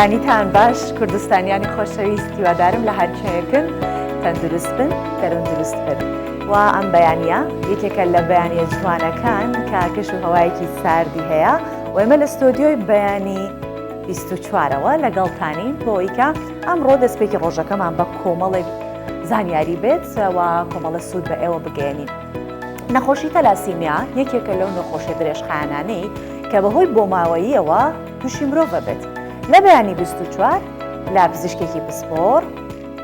بەیانیتان باش کوردستانیانی خۆشەویست هیوادارم لە هەرکەیەکن تەندروست بن دەرەندروست بن و ئەم بەیانیە یەکێکە لە بەیانیە جوانەکان کە کەش و هەوایەکی ساردی هەیە و ئێمە لە ستۆدیۆی بەیانی 24ەوە لەگەڵتانین بۆی کە ئەمڕۆ دەستپێکی ڕۆژەکەمان بە کۆمەڵێک زانیاری بێت و کۆمەڵە سوود بە ئێوە بگەێنین. نەخۆشی تەلاسیمیا یەکێکە لەو نەخۆشیە درێژخایەنانەی کە بەهۆی بۆماوەییەوە تووشی مرۆڤ بێت. لە بەیانی 24 لا پزیشکێکی پسپۆر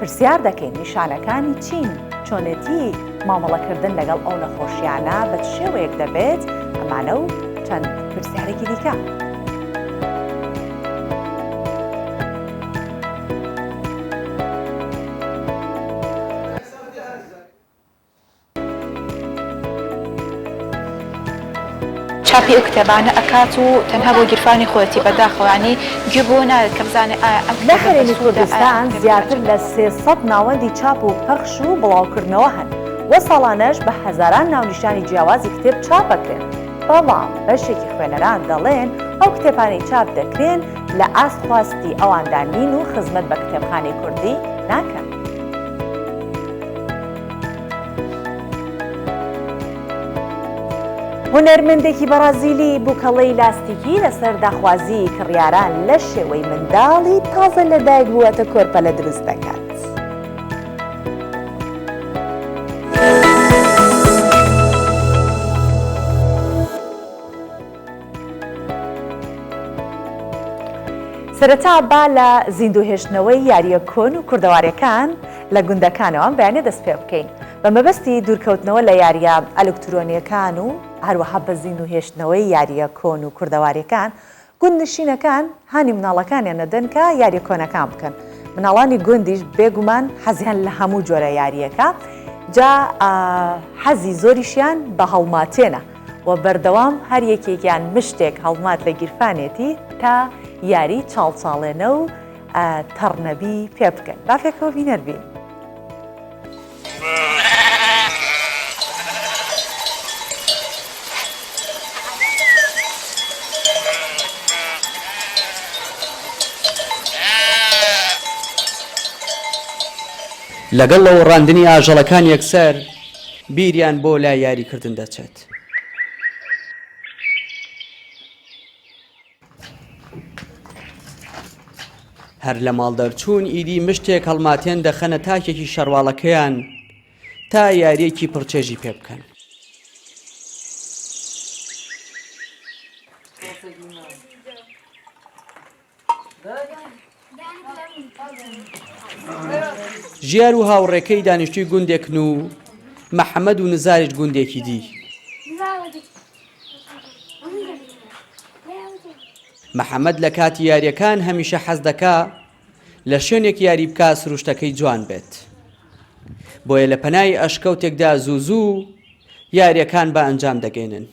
پرسیار دەکەین نیشانەکانی چین، چۆنێتی مامەڵەکردن لەگەڵ ئەو نەخۆشیانە بە شێوەیەک دەبێت، ئەمانە و چەند پرسیارێکی دیکە. چاپی ئەو کتێبانە ئەکات و تەنها بۆ گیرفانی خۆەتی بەداخەوانی گوێ بۆ ناوێت کە بزانێ لە هەرێمی کوردستان زیاتر لە 300 ناوەندی چاپ و پەخش و بڵاوکردنەوە هەن وە ساڵانەش بە هەزاران ناونیشانی جیاوازی کتێب چاپەکرێن. بەڵام بەشێکی خوێنەران دەڵێن ئەو کتێبانەی چاپ دەکرێن لە ئاست خواستی ئەواندانین و خزمەت بە کتێبخانەی کوردی ناکەن. هونەرمەندێکی بەرازیلی بووکەڵەی لاستیکی لەسەر داخوازی کڕیاران لە شێوەی منداڵی تازە لەدایک بووەتە کۆرپەلە دروست دەکات. سەرەتا با لە زیندوهێشتنەوەی یاریە کۆن و کوردەوارەکان لە گوندەکانەوە بەیانێ دەست پێ بکەین بە مەبەستی دوورکەوتنەوە لە یاریە ئەلکترۆنیەکان و هەروەها بە زیندوهێشتنەوەی یاریە کۆن و کوردەوارەکان گوندنشینەکان هانی مناڵەکانیان نەدەن کە یاریە کۆنەکان بکەن. مناڵانی گوندیش بێگومان حەزیان لە هەموو جۆرە یاریەکە، جا حەزی زۆریشیان بە هەڵماتێنە و بەردەوام هەر یەکێکیان مشتێک هەڵمات لە گیرفانێتی تا یاری چاڵچاڵێنە و تەڕنەبی پێ بکەن. بافێکەوە بینەربین. لەگەڵ لەوە ڕاندنی ئاژەڵەکان یەکسەر بیریان بۆ لای یاریکردن دەچێت. هەر لە ماڵ دەرچوون ئیدی مشتێک هەڵماتێن دەخەنە تاکێکی شەرواڵەکەیان تا یاریەکی پڕچێژی پێ بکەن. ژیار و هاوڕێکەی دانیشتووی گوندێکن و مەحەمەد و نزاریش گوندێکی دی. مەحەمەد لە کاتی یاریەکان هەمیشە حەز دەکا لە شوێنێک یاری بکا سروشتەکەی جوان بێت، بۆیە لە پەنای ئەشکەوتێکدا زوو زوو یاریەکان بە ئەنجام دەگەێنن.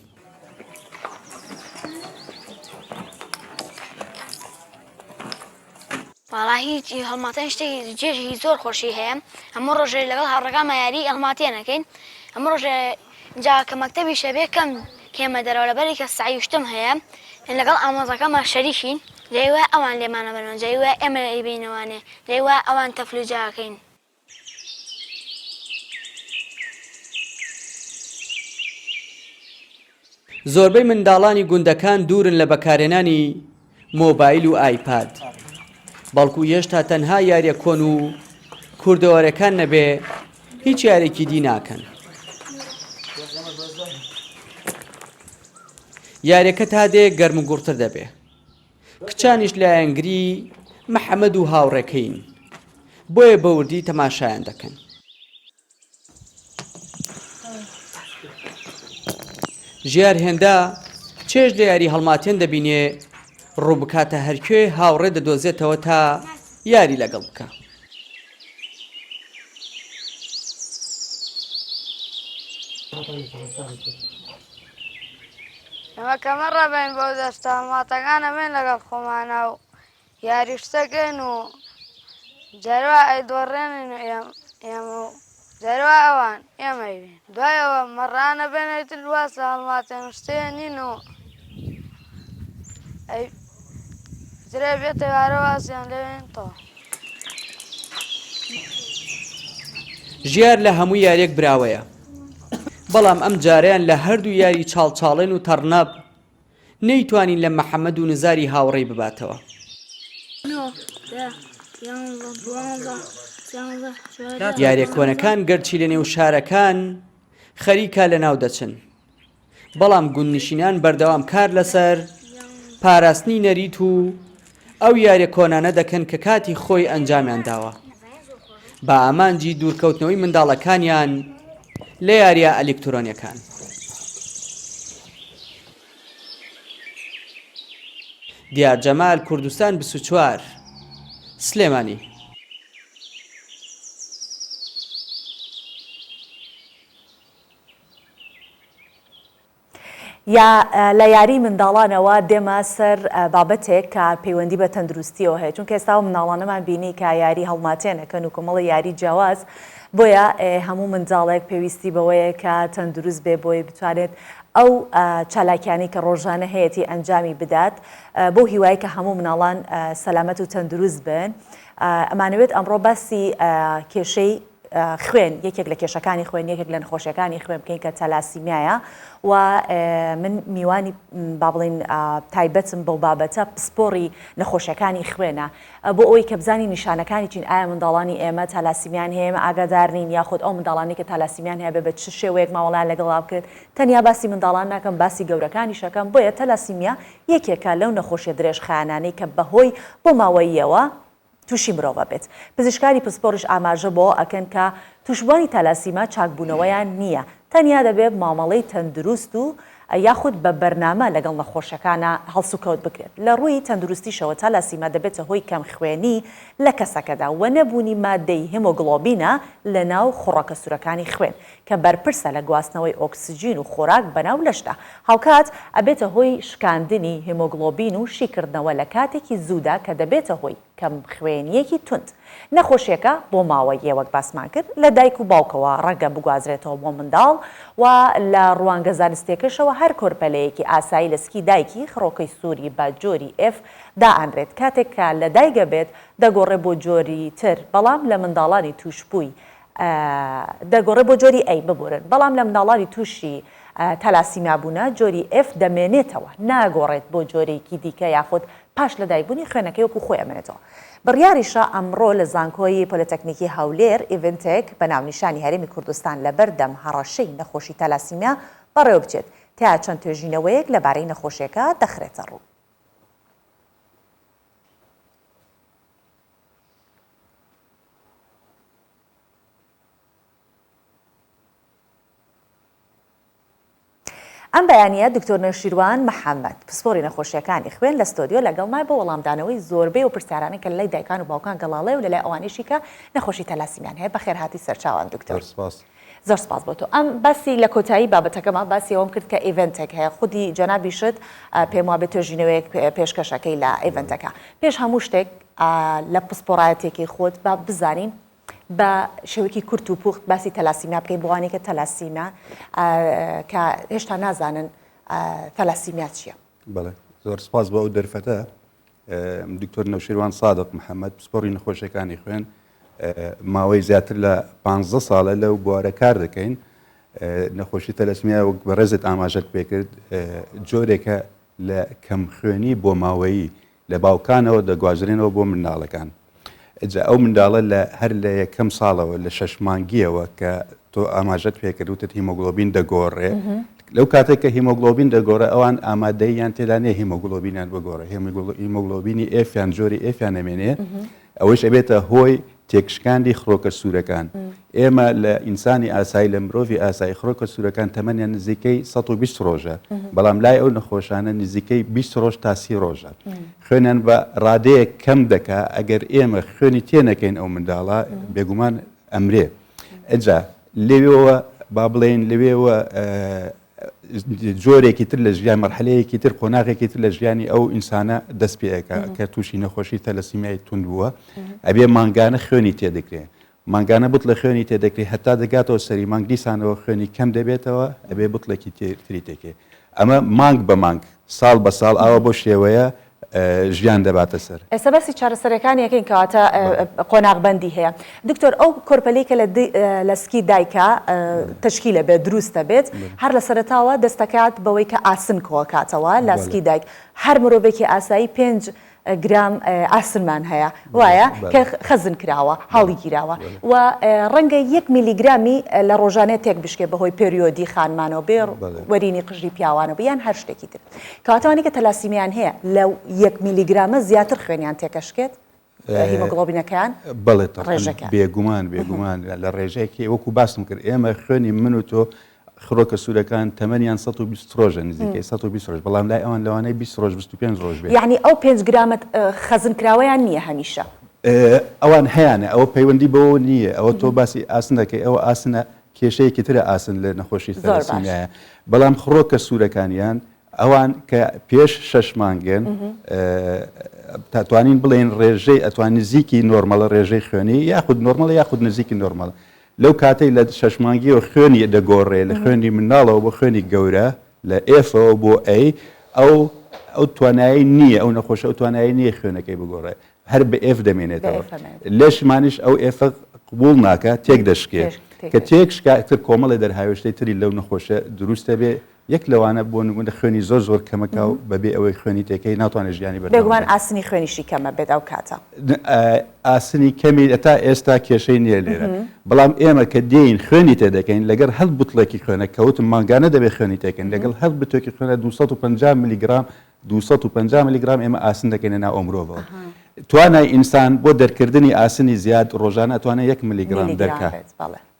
وڵا هیچ هەڵماتەن شتێکی جێژی زۆر خۆشی هەیە. هەموو ڕۆژێ لەگەڵ هەڕەکانمە یاری هەڵماتێنەکەین. هەموو ڕۆژێ جا کە مەکتەبی شەبێ کەم کێمە دەرەوە لەبەری کە سعی شتم هەیە لەگەڵ ئامۆزەکەمە شەریکین، لێوە ئەوان لێمانە بنەوە، جێوە ئێمە ئەیبینەوانێ، لێوە ئەوان تەفلوجاکەین. زۆربەی منداڵانی گوندەکان دوورن لە بەکارهێنانی مۆبایل و ئایپاد، بەڵکو هێشتا تەنها یاریە کۆن و کوردەوارەکان نەبێ هیچ یارێکی دی ناکەن. یاریەکە تا دێ گەرم و گوڕتر دەبێ. کچانیش لایەنگری مەحەمەد و هاوڕێکەین، بۆیە بەوردی تەماشایان دەکەن. ژیار هێندا چێژ لە یاری هەڵماتێن دەبینێ ڕوو بکاتە هەرکوێ هاوڕێ دەدۆزێتەوە تا یاری لەگەڵ بکە. ئەمە کەمە ڕەبین بۆ دەستە هەڵماتەکانە بێن لەگەڵ خۆمانە و یاری شتەکەین و جەروا ئەیدۆڕێنین و ئێمە و جەروا ئەوان ئێمەی بین. دوایەوە مەڕانە بێنێتر واز لە هەڵماتێن شتێنین و درێ بێتە وارەوازیان لەوێنەوە. ژیار لە هەموو یاریەک براوەیە، بەڵام ئەم جاریان لە هەردوو یاری چاڵچاڵێن و تەڕناب نەیتوانین لە محەممەد و نزاری هاوڕێی بباتەوە. یاریە کۆنەکان گەرچی لە نێو شارەکان خەریکە لە ناو دەچن، بەڵام گوندنشینان بەردەوام کار لەسەر پاراستنی نەریت و ئەو یاریە کۆنانە دەکەن کە کاتی خۆی ئەنجامیان داوە بە ئامانجی دوورکەوتنەوەی منداڵەکانیان لە یاریە ئەلکترۆنیەکان. دیار جەمال، کوردستان 24 سلێمانی. یا لە یاری منداڵانەوە دێمە سەر بابەتێک کە پەیوەندی بە تەندروستیەوە هەیە، چونکە ئێستا منداڵانەمان بینی کە یاری هەڵماتێنەکەن و کۆمەڵی یاری جیاواز، بۆیە هەموو منداڵێک پێویستی بەوەیە کە تەندروست بێ بۆی بتوانێت ئەو چالاکیانی کە ڕۆژانە هەیەی ئەنجامی بدات بۆ هیوای کە هەموو مناڵان سەلامەت و تەندروست بن. ئەمانەوێت ئەمڕۆ باسی کێشەی خوێن، یەکێک لە کێشەکانی خوێن، یەکێک لە نەخۆشیەکانی خوێن بکەین کە تەلاسیمیایە و من میوانی با بڵێن تایبەتم بەو بابەتە پسپۆڕی نەخۆشیەکانی خوێنە بۆ ئەوەی کە بزانی نیشانەکانی چین، ئایا منداڵانی ئێمە تەلاسیمیان هەیە ئێمە ئاگادار نین، یاخود ئەو منداڵانی کە تەلاسیمیان هەیە بە چ شێوەیەک ماوەڵان لەگەڵا بکرد. تەنیا باسی منداڵان ناکەم، باسی گەورەکانی شەکەم. بۆیە تەلاسیمیا یەکێکە لەو نەخۆشیە درێژخایانانەی کە بەهۆی بۆ ماوەییەوە تووشی مرۆڤ بێت. پزیشکانی پسپۆڕش ئاماژە بۆ ئەکەن کە توشبوونی تەلاسیما چاکبوونەوەیان نییە، تەنیا دەبێت مامەڵەی تەندروست و یاخود بە بەرنامە لەگەڵ نەخۆشەکانە هەڵسوکەوت بکرێت. لە ڕووی تەندروستیشەوە تەلاسیما دەبێتە هۆی کەم خوێنی لە کەسەکەدا و نەبوونی مادەی هیمۆگلۆبینە لە ناو خوڕەکە سوورەکانی خوێن کە بەرپرسە لە گواستنەوەی ئۆکسجین و خۆراک بەناو لەشدا. هاوکات ئەبێتە هۆی شکاندنی هیمۆگلۆبین و شیکردنەوە لە کاتێکی زوودا کە دەبێتە هۆی کەم خوێنیەکی تند. نەخۆشیەکە بۆ ماوەیە وەک باسمان کرد لە دایک و باوکەوە ڕەگە بگوازرێتەوە بۆ منداڵ و لە ڕوانگە زانستیەکەشەوە هەر کۆرپەلەیەکی ئاسایی لە سکی دایکی خڕۆکەی سووری بە جۆری F دائەنرێت. کاتێک کە لە دایکە بێت دەگۆڕێ بۆ جۆری تر، بەڵام لە منداڵانی توشبووی دەگۆڕێ بۆ جۆری A ببورن، بەڵام لە منداڵانی تووشی تەلاسیمیا بوونە جۆری F دەمێنێتەوە، ناگۆڕێت بۆ جۆرێکی دیکە یاخود پاش لە دایکبوونی خوێنەکەی وەکو خۆی ئەمێنێتەوە. بڕیاریشە ئەمڕۆ لە زانکۆی پۆلیتەکنیکی هەولێر ئیڤنتێک بە ناونیشانی هەرێمی کوردستان لەبەردەم هەڕەشەی نەخۆشی تەلاسیمیا بەڕێوە بچێت تا چەند توێژینەوەیەک لەبارەی نەخۆشیەکە دەخرێتە ڕوو. ئەم بەیانیە دکتۆر نەوشیروان محەممەد پسپۆری نەخۆشیەکانی خوێن لە ستۆدیۆ لەگەڵمای بۆ وەڵامدانەوەی زۆربەی و پرسیارانەی کە لەلای دایکان و باوکان گەڵاڵێ و لەلای ئەوانیشی کە نەخۆشی تەلاسیمیان هەیە. بەخێر هاتی سەرچاوان دکتۆر. زۆر سپاس بۆ تۆ. ئەم باسی لە کۆتایی بابەتەکەمان باسی ئەوم کرد کە ئیڤنتێک هەیە، خودی جەنابیشت پێم وابێت توێژینەوەیەک پێشکەشەکەی لە ئیڤنتەکە. پێش هەموو شتێک لە پسپۆڕایەتێکی خۆت با بزانین بە شێوەیەکی کورت و پوخت باسی تەلاسیمیا بکەین بۆ وانەی کە تەلاسیمیا کە هێشتا نازانن تەلاسیمیا چییە. بەڵێ، زۆر سپاس بە ئەو دەرفەتە. دکتۆر نەوشیروان سادق محەممەد پسپۆڕی نەخۆشیەکانی خوێن ماوەی زیاتر لە 15 ساڵە لەو بوارە کار دەکەین. نەخۆشی تەلاسیمیا وەک بە ڕێزت ئاماژەت پێکرد جۆرێکە لە کەم خوێنی بۆ ماوەیی لە باوکانەوە دەگوازرێنەوە بۆ منداڵەکان. ئەو منداڵە لە هەر لە یەکەم ساڵەوە لە 6 مانگیەوە کە تۆ ئاماژەت پێکرد وتت هیمۆگلۆبین دەگۆڕێ، لەو کاتێک کە هیمۆگلۆبین دەگۆڕێ ئەوان ئامادەیان تێدا نیە هیمۆگلۆبینیان بگۆڕێ، هیمۆگلۆبینی ئێفیان جۆری ئێفیان ئەمێنێ، ئەوەش ئەبێتە هۆی تێکشکاندی خڕۆکە سوورەکان. ئێمە لە ئینسانی ئاسایی لە مرۆڤی ئاسایی خڕۆکە سوورەکان تەمەنیان نزیکەی 120 ڕۆژە، بەڵام لای ئەو نەخۆشانە نزیکەی 20 ڕۆژ تا 30 ڕۆژە. خوێنیان بە ڕادەیەک کەم دەکا ئەگەر ئێمە خوێنی تێنەکەین ئەو منداڵە بێگومان ئەمرێ. ئەجا لەوێەوە با بڵێن لەوێەوە جۆرێکی تر لە ژیان مەرحەلەیەکی تر قۆناغێکی تر لە ژیانی ئەو ئینسانە دەست پێەکە کە تووشی نەخۆشی تەلەسیمیای تونند بووە، ئەبێ مانگانە خوێنی تێدەکرێت. مانگانە بوت لە خوێنی تێدەکرێت هەتا دەگاتەوە سەری مانگ دیسانەوە خوێنی کەم دەبێتەوە ئەبێ بوتڵێکی تری تێکێ. ئەمە مانگ بە مانگ ساڵ بە ساڵ ئاوە بۆ شێوەیە ژیان دەباتە سەر. ئێستا بەسی چارەسەرەکانیەکەین کەواتە قۆناغبەندی هەیە. دکتۆر ئەو کۆرپەلەی کە لە سکی دایکە تشکیلە بێت دروستە بێت هەر لە سەرەتاوە دەستەکات بەوەی کە ئاسن کۆکاتەوە لە سکی دایک هەر مرۆڤێکی ئاسایی 5 گرام ئاسنمان هەیە وایە کە خەزن کراوە هەڵی گیراوە و ڕەنگە 1 میلیگرامی لە ڕۆژانێت تێک بشکێ بەهۆی پێریۆدی خانمانەوە بێ وەرینی قژی پیاوانە بیان هەر شتێکی تر کەواتەوانی کە تەلاسیمیان هەیە لەو 1 میلیگرامە زیاتر خوێنیان تێکەشکێت هیمۆگلۆبینەکان بەڵێ ڕێژەکان بێگومان لە ڕێژەیەکی وەکو باسم کرد ئێمە خوێنی من و تۆ خڕۆکە سوورەکان تەمەنیان 120 ڕۆژە نزیکەی 120 ڕۆژ بەڵام لای ئەوان لەوانەیە 20 ڕۆژ 25 ڕۆژ بێت یعنی ئەو 5 گرامت خەزن کراوەیان نییە هەمیشە ئەوان هەیەە ئەوە پەیوەندی بەوە نییە ئەوە تۆ باسی ئاسن دەکەی ئەوە ئاسنە کێشەیەکی ترە ئاسن لە نەخۆشی تەلاسیمیایە بەڵام خڕۆکە سوورەکانیان ئەوان کە پێش 6 مانگێن تاتوانین بڵێن ڕێژەی ئەتوان نزیکی نۆرمەڵە ڕێژەی خوێنی یاخود نۆرمەڵە یاخود نزیکی نۆرمەڵە لەو کاتەی لە 6 مانگیەوە خوێنی دەگۆڕێ لە خوێنی مناڵەوە بۆ خوێنی گەورە لە ئێفەوە بۆ ئەی ئەو توانایی نییە ئەو نەخۆشە ئەو توانایی نییە خوێنەکەی بگۆڕێ هەر بە ئێف دەمێنێتەوە لێشمانیش ئەو ئێفە قبول ناکە تێک دەشکێ کە تێکشکاتر کۆمەڵی دەرهاوێشتەی تری لەو نەخۆشە دروستە بێ یەک لەوانە بۆ نمونە خوێنی زۆر کەمەکە و بەبێ ئەوەی خوێنی تێکەی ناتوانێت ژیانی بەردەوام بێگومان ئاسنی خوێنیشی کەمە بێت ئەو کاتە ئاسنی کەمی تا ئێستا کێشەی نییە لێرە بەڵام ئێمە کە دێین خوێنی تێدەکەین لەگەر هەڵ بوتڵێکی خوێنە کەوتم مانگانە دەبێت خوێنی تێکەین لەگەڵ هەڵ بتۆکی خوێنە 250 میلیگرام 250 میلیگرام ئێمە ئاسن دەکەینە ناو ئۆمرۆڤەوە توانای ئینسان بۆ دەرکردنی ئاسنی زیاد ڕۆژانە ئەتوانێت 1 میلیگرام دەرکات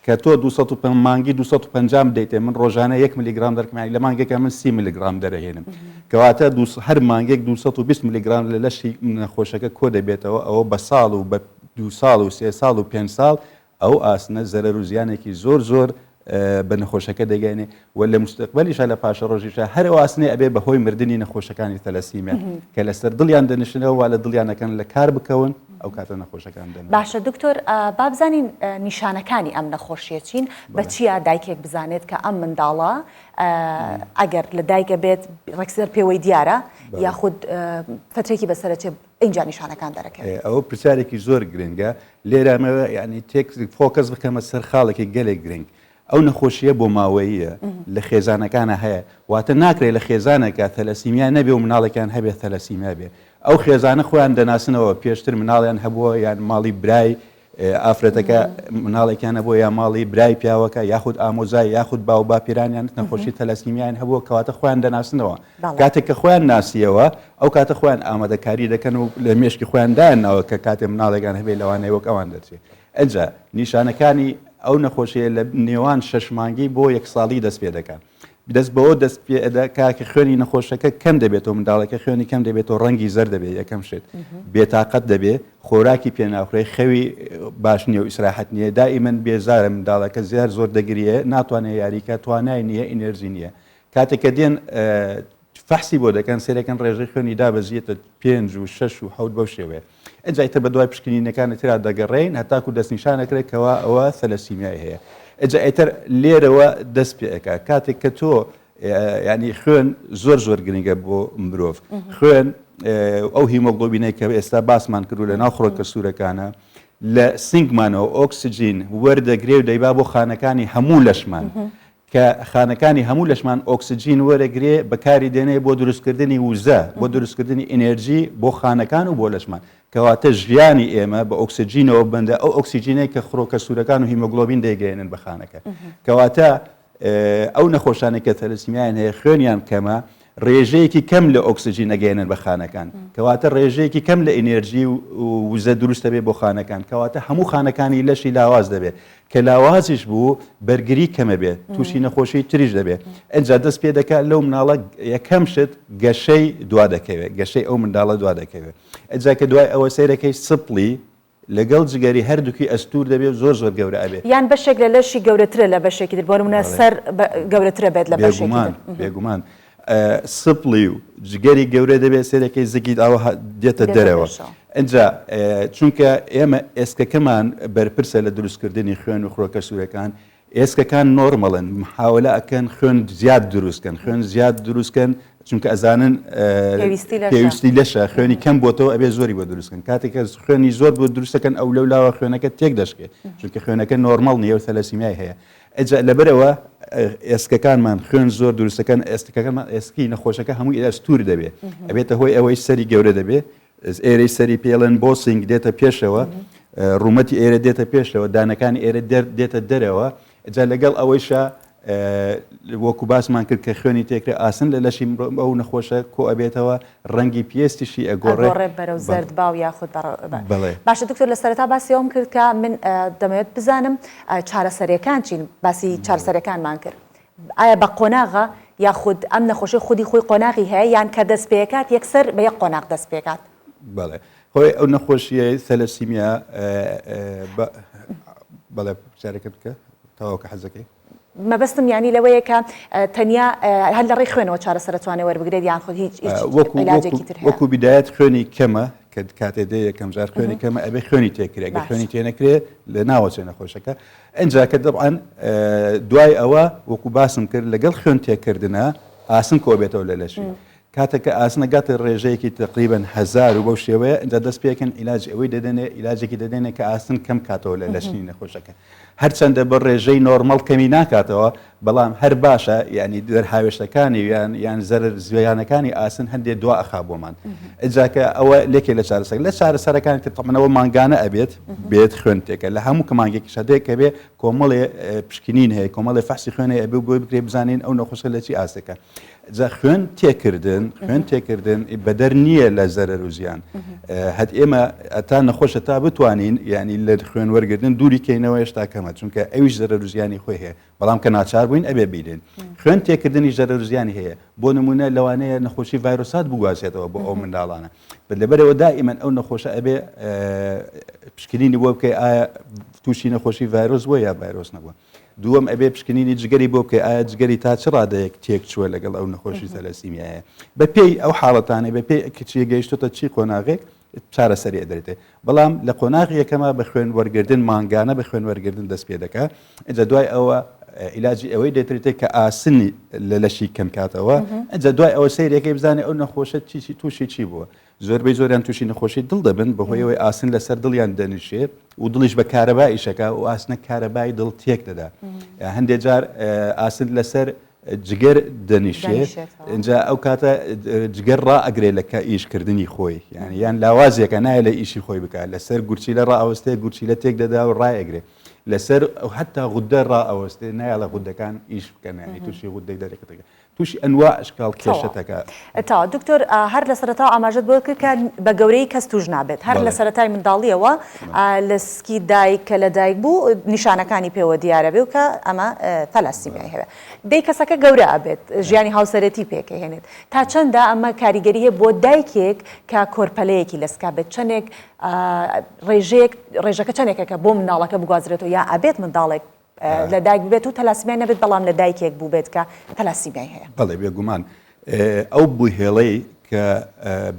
کە تۆ 250 مانگی 250 دەیتێ من ڕۆژانە 1 میلیگرام دەرکمانی لە مانگێکە من 30 میلیگرام دەرەهێنم کەواتە هەر مانگێک 220 میلیگرام لە لەشی نەخۆشەکە کۆ دەبێتەوە ئەوە بە ساڵ و بە 2 ساڵ و 3 ساڵ و 5 ساڵ ئەو ئاسنە زەرەر و زیانێکی زۆر بە نەخۆشەکە دەگەینێ و لە مستقبلیشە لە پاشە ڕۆژیشە هەر ئاسنێ ئەبێ بەهۆی مردنی نەخۆشەکانی تەلەسیمیە کە لەسەر دڵیان دەنشنەوە وا لە دڵیانەکەن لە کار بکەون ئەو کاتە نەخۆشەکان دەن باشە دکتۆر بابزانین نیشانەکانی ئەم نەخۆشیە چین بە چیە دایکێک بزانێت کە ئەم منداڵە ئەگەر لە دایکە بێت ڕێکسەر پێوەی دیارە یاخود فترێکی بەسەرەچێ اینجا نیشانەکان دەرەکەوێت ئەوە پرسیارێکی زۆر گرنگە لێرامەوە یعنی تێک فۆکەس بکەمە سەر خاڵێکی گەلێک گرنگ ئەو نەخۆشیە بۆ ماوەییە لە خێزانەکانە هەیە واتە ناکرێت لە خێزانێکە تەلەسیمیا نەبێ و مناڵێکیان هەبێت تەلەسیمیا بێ ئەو خێزانە خۆیان دەناسنەوە پێشتر مناڵیان هەبووە یان ماڵی برای ئافرەتەکە مناڵێکیان هەبووە یا ماڵی برای پیاوەکە یاخود ئامۆزای یاخود باو باپیرانیان نەخۆشی تەلەسیمیان هەبووە کەواتە خۆیان دەناسنەوە کاتێک کە خۆیان ناسیەوە ئەو کاتە خۆیان ئامادەکاری دەکەن و لە مێشکی خۆیان دایانەوە کە کاتێ مناڵێکیان هەبێت لەوانەیە وەک ئەوان دەچێت ئەجا نیشانەکانی ئەو نەخۆشیە لە نێوان 6 مانگی بۆ 1 ساڵی دەست پێ دەکەن دەست بەوە دەست پێ دەکا کە خوێنی نەخۆشەکە کەم دەبێتەوە منداڵەکە خوێنی کەم دەبێتەوە ڕەنگی زەر دەبێت یەکەم شت بێتاقەت دەبێت خۆراکی پێ ناخورێ خەوی باش نییە و ئیسراحەت نییە دائیمەن بێزارە منداڵەکە زۆر دەگریە ناتوانێت یاریکە توانای نییە ئینەرژی نییە کاتێک کە دێن فەحسی بۆ دەکەن سێرەکەن ڕێژەی خوێنی دابەزیێتە 5 و 6 و 7 بەو شێوەیە ئەجایتە بە دوای پشکنینەکانی ترا دەگەڕێین هەتاکو دەستنیشانەکرێتەوە ئەوە سەلەسیمیای هەیە ئەجا ئیتر لێرەوە دەست پێەکە کاتێک کە تۆ ینی خوێن زۆر گرنگە بۆ مرۆڤ خوێن ئەو هیمۆگلۆبینەی کە ئێستا باسمان کردو لە ناو خڕۆکە سوورەکانە لە سنگمانەوە ئۆکسسیجین وەردەگرێ و دەیبا بۆ خانەکانی هەموو لەشمان کە خانەکانی هەموو لەشمان ئۆکسسیجین وەرەگرێ بەکاری دێنێ بۆ دروستکردنی وزە بۆ دروستکردنی ئینەرژی بۆ خانەکان و بۆ لەشمان کەواتە ژیانی ئێمە بە ئۆکسسیجینەوە بندە ئەو ئۆکسسیجینەی کە خڕۆکە سوورەکان و هیمۆگلۆبین دەیگەێنن بە خانەکە کەواتە ئەو نەخۆشانێک کە تەلەسیمیان هەیە خوێنیان کەمە ڕێژەیەکی کەم لە ئۆکسسیجین ئەگەێنن بە خانەکان کەواتە ڕێژەیەکی کەم لە ئینێرژی و وزە دروستە بێ بۆ خانەکان کەواتە هەموو خانەکانی لەشی لاواز دەبێت کە لاوازیش بوو بەرگری کەمە بێت تووشی نەخۆشی تریش دەبێت ئەجا دەست پێ دەکات لەو مناڵە یەکەم شت گەشەی دوا دەکەوێت گەشەی ئەو منداڵە دوا دەکەوێت ئەجا کە دوای ئەوە سیرەکەی سپڵی لەگەڵ جگەری هەردووکی ئەستور دەبێت زۆر گەورە ئەبێت یان بەشێک لە لەشی گەورەترە لە بەشێکی تر بۆ نمونە سەر گەورەترە بێت لە بەشێکی بێگومان سپڵی و جگەری گەورە دەبێت سێرەکەی زگیت ئەوە دێتە دەرەوە ئەجا چونکە ئێمە ئێسکەکەمان بەرپرسە لە دروستکردنی خوێن و خڕۆکە سوورەکان ئێسکەکان نۆرمەڵن محاولە ئەکەن خوێن زیاد دروستکەن خوێن زیاد دروستکەن چونکە ئەزانن پێویستی لەشە خوێنی کەم بۆتەوە ئەبێ زۆری بۆ دروستکەن کاتێک کە خوێنی زۆر بۆ دروستەکەن ئەو لەولاوە خوێنەکە تێک دەشکێت چونکە خوێنەکە نۆرمەڵ نیە و تەلەسیمیای هەیە ئەجا لەبەرەوە ئێسکەکانمان خوێن زۆر دروستەکەن ئێستەکەمان ئێسکی نەخۆشەکە هەمووی ئەستور دەبێت ئەبێتە هۆی ئەوەی سەری گەورە دەبێت ئێرەی سەری پێڵەن بۆسینگ دێتە پێشەوە ڕوومەتی ئێرە دێتە پێشەوە دانەکانی ئێرە دێتە دەرەوە جا لەگەڵ ئەوەیشە وەکو باسمان کرد کە خوێنی تێکرێ ئاسن لە لەشی ئەو نەخۆشە کۆ ئەبێتەوە ڕەنگی پێستیشی ئەگۆڕێ بەرەو زرد باو یاخود باشە دکتۆر لە سەرەتا باسی ئەوم کرد کە من دەمەوێت بزانم چارەسەرەکان چین باسی چارەسەرەکانمان کرد ئایا بە قۆناغە یاخود ئەم نەخۆشی خودی خۆی قۆناغی هەیە یان کە دەست پێکات یەکسەر بە یەک قۆناغ دەست پێکات بەڵێ خۆی ئەو نەخۆشیە سەلەسیمیا بەڵێ شارەکە بکە تەواوکە حەزەکەی مەبەستم ینی لەوەیە کە تەنیا هەر لە ڕێی خوێنەوە چارەسەر توانێت وەربگرێت یان خۆ هیچ عیلاجێکی تر هەیە وەکو بیدایەت خوێنی کەمە کە کاتێ دێ یەکەم جار خوێنی کەمە ئەبێ خوێنی تێکرێت ئەگەر خوێنی تێنەکرێت لە ناوەچێ نەخۆشەکە ئەنجا کە دەبعەن دوای ئەوە وەکو باسم کرد لەگەڵ خوێن تێکردنە ئاسن کۆ بێتەوە لە لەشی کاتێککە ئاسنە گاتە ڕێژەیەکی تقریبن 1000 و بەو شێوەیە ئەنجا دەست پێکەن عیلاج ئەوەی دەدەنێ عیلاجێکی دەدێنێ کە ئاسن کەم کاتەوە لە لەشنی نەخۆشەکە هەرچەندە بە ڕێژەی نۆرمەڵ کەمی ناکاتەوە بەڵام هەر باشە ینی دەرهاوێشتەکانی یان زەرر زوێیانەکانی ئاسن هەندێک دوا ئەخا بۆمان ئەجاکە ئەوە لێکێ لە چارەسەر لە چارەسەرەکانی تەمەنەوە مانگانە ئەبێت بێت خوێن تێکە لە هەموو کەمانگێکی شەدەیە کە بێ کۆمەڵێ پشکنین هەیە کۆمەڵی فەحسی خوێنێ ئەبێ بۆ بکرێ بزانین ئەو نەخۆشە لە چی ئاسەکە جا خوێن تێکردن بەدەر نییە لە زەرەر و زیان هەت ئێمە تا نەخۆشە تا بتوانین ینی لە خوێن وەرگردن دووری کەینەوە هێشتا کەمە چونکە ئەویش زەرەر و زیانی خۆی هەیە بەڵام کە ناچار بووین ئەبێ بیرێن خوێن تێکردنی زەرەر و زیانی هەیە بۆ نمونە لەوانەیە نەخۆشی ڤایرۆسات بگوازێتەوە بۆ ئەو منداڵانە لەبەرەوە دائیمەن ئەو نەخۆشە ئەبێ پشکنینی بۆ بکەی ئایا تووشی نەخۆشی ڤایرۆس بووە یا ڤایرۆس نەبووە دووەم ئەبێ پشکنینی جگەری بۆ بکەی ئایا جگەری تا چ ڕادەیەک تێک چووە لەگەڵ ئەو نەخۆشی سەلەسیمیایە بە پێی ئەو حاڵەتانەی بە پێی کچیە گەیشتۆتە چی قۆناغێک چارەسەری ئەدرێتێ بەڵام لە قۆناغی یەکەمە بە خوێن وەرگردن مانگانە بە خوێن وەرگردن دەست پێ دەکات ئەجا دوای ئەوە عیلاجی ئەوەی دەترێتێت کە ئاسنی لە لەشی کەم کاتەوە ئەجا دوای ئەوە سەیرەکەی بزانێ ئەو نەخۆشە تووشی چی بووە زۆربەی زۆریان تووشی نەخۆشی دڵ دەبن بەهۆیەوەی ئاسن لەسەر دڵیان دەنیشێت و دڵیش بە کارەبای شەکە و ئاسنە کارەبای دڵ تێک دەدا هەندێک جار ئاسن لەسەر جگەر دەنیشێت اینجا ئەو کاتە جگەر ڕائەگرێت لە ئیشکردنی خۆی یان لاوازێکە نایە لە ئیشی خۆی بکات لەسەر گورچی لە ڕائەوەستەیە گورچی لە تێک دەدا و ڕایەگرێت لەسەر حتا غودە ڕائەوەستێ نایە لە غودەکان ئیش بکەن تووشی غودەی دەرەکەتەکە تووشی ئەنوا ئەشکال کێشەتەکە تا دکتۆر هەر لە سەرەتا ئاماژەت بۆ کرد کە بە گەورەی کەس توش نابێت هەر لە سەرەتای منداڵیەوە لە سکی دایک کە لە دایک بوو نیشانەکانی پێوە دیارە بێ و کە ئەمە تەلاسیمیای هەیە دەی کەسەکە گەورە ئەبێت ژیانی هاوسەرەتی پێکەهێنێت تا چەندە ئەمە کاریگەری هەیە بۆ دایکێک کە کۆرپەلەیەکی لەسکا بێت چەندێک ڕێژەکە چەندێکە کە بۆ منداڵەکە بگوازرێتەوە یا ئەبێت منداڵێک لە دایک بێت و تەلاسیمیای نەبێت بەڵام لە دایکێک بوو بێت کە تەلاسیمیای هەیە بەڵێ بێگومان ئەو بووهێڵەی کە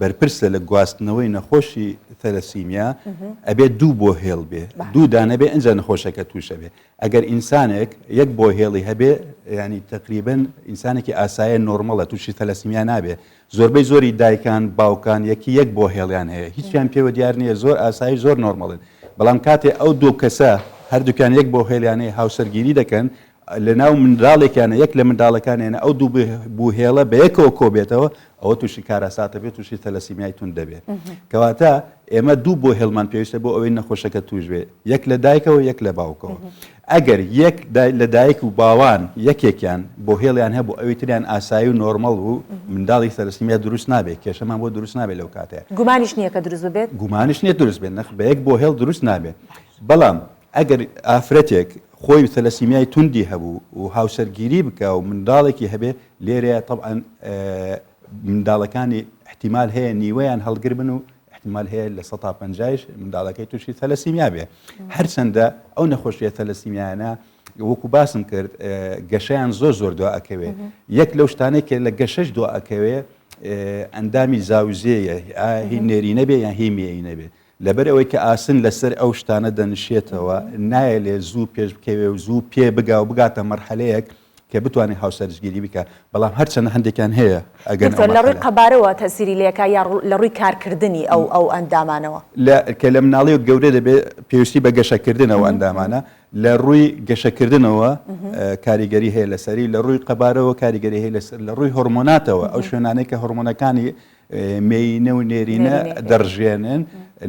بەرپرسە لە گواستنەوەی نەخۆشی تەلەسیمیا ئەبێت دوو بۆ هێڵ بێ دوو دانە بێ ئەنجا نەخۆشەکە تووشە بێ ئەگەر ئینسانێک یەک بۆ هێڵی هەبێ ینی تقریبن ئینسانێکی ئاسایە نۆرمەڵە تووشی تەلەسیمیا نابێ زۆربەی زۆری دایکان باوکان یەک بۆ هێڵیان هەیە هیچیان پێوە دیار نییە زۆر ئاسایی زۆر نۆرمەڵن بەڵام کاتێ ئەو دوو کەسە هەردووکیان یەک بۆ هێڵیانەیە هاوسەرگیری دەکەن لە ناو منداڵێکیانە یەک لە منداڵەکانێنە ئەو دوو بوو هێڵە بە یەکەوە کۆبێتەوە ئەوە تووشی کارەساتە بێت تووشی تەلەسیمیای تون دەبێت کەواتە ئێمە دوو بۆ هێڵمان پێویستە بۆ ئەوەی نەخۆشەکە توش بێت یەک لە دایکەوە یەک لە باوکەوە ئەگەر یەک لە دایک و باوان یەکێکیان بۆ هێڵیان هەبوو ئەوەی تریان ئاسایی و نۆرمەڵ بوو منداڵی تەلەسیمیا دروست نابێت کێشەمان بۆ دروست نابێت لەو کاتەیە گومانیش نییە کە دروست بێت گومانیش نییە دروست بێت نەخ بە یەک بۆ هێڵ دروست نابێت بەڵام ئەگەر ئافرەتێک خۆی تەلەسیمیای توندی هەبوو و هاوسەرگیری بکە و منداڵێکی هەبێ لێرەیە طبعاً منداڵەکانی احتیمال هەیە نیوەیان هەڵگر بن و احتیمال هەیە لە 150 منداڵەکەی تووشی تەلەسیمیا بێ هەرچەندە ئەو نەخۆشیە تەلەسیمیانە وەکو باسم کرد گەشەیان زۆر دوا ئەکەوێ یەک لەو شتانەی کە لە گەشەش دوا ئەکەوێ ئەندامی زاوزەیە هی نێرینە بێ یان هی مێینە بێ لەبەر ئەوەی کە ئاسن لەسەر ئەو شتانە دەنشێتەوە نایە لێ زوو پێش بکەوێ و زوو پێ بگا و بگاتە مەرحەلەیەک کە بتوانێت هاوسەرگیری بکە بەڵام هەرچەنە هەندێکیان هەیە ئەگەن دکتۆر لە ڕووی قەبارەوە تەسیری لێکا یا لە ڕووی کارکردنی ئەو ئەندامانەوە کە لە مناڵی و گەورە دەبێت پێویستی بە گەشەکردنەوە ئەندامانە لە ڕووی گەشەکردنەوە کاریگەری هەیە لەسەری لە ڕووی قەبارەوە کاریگەری هەیە لە ڕووی هۆرمۆناتەوە ئەو شوێنانەی کە هۆرمۆنەکانی مێینە و نێرینە دەڕژێنن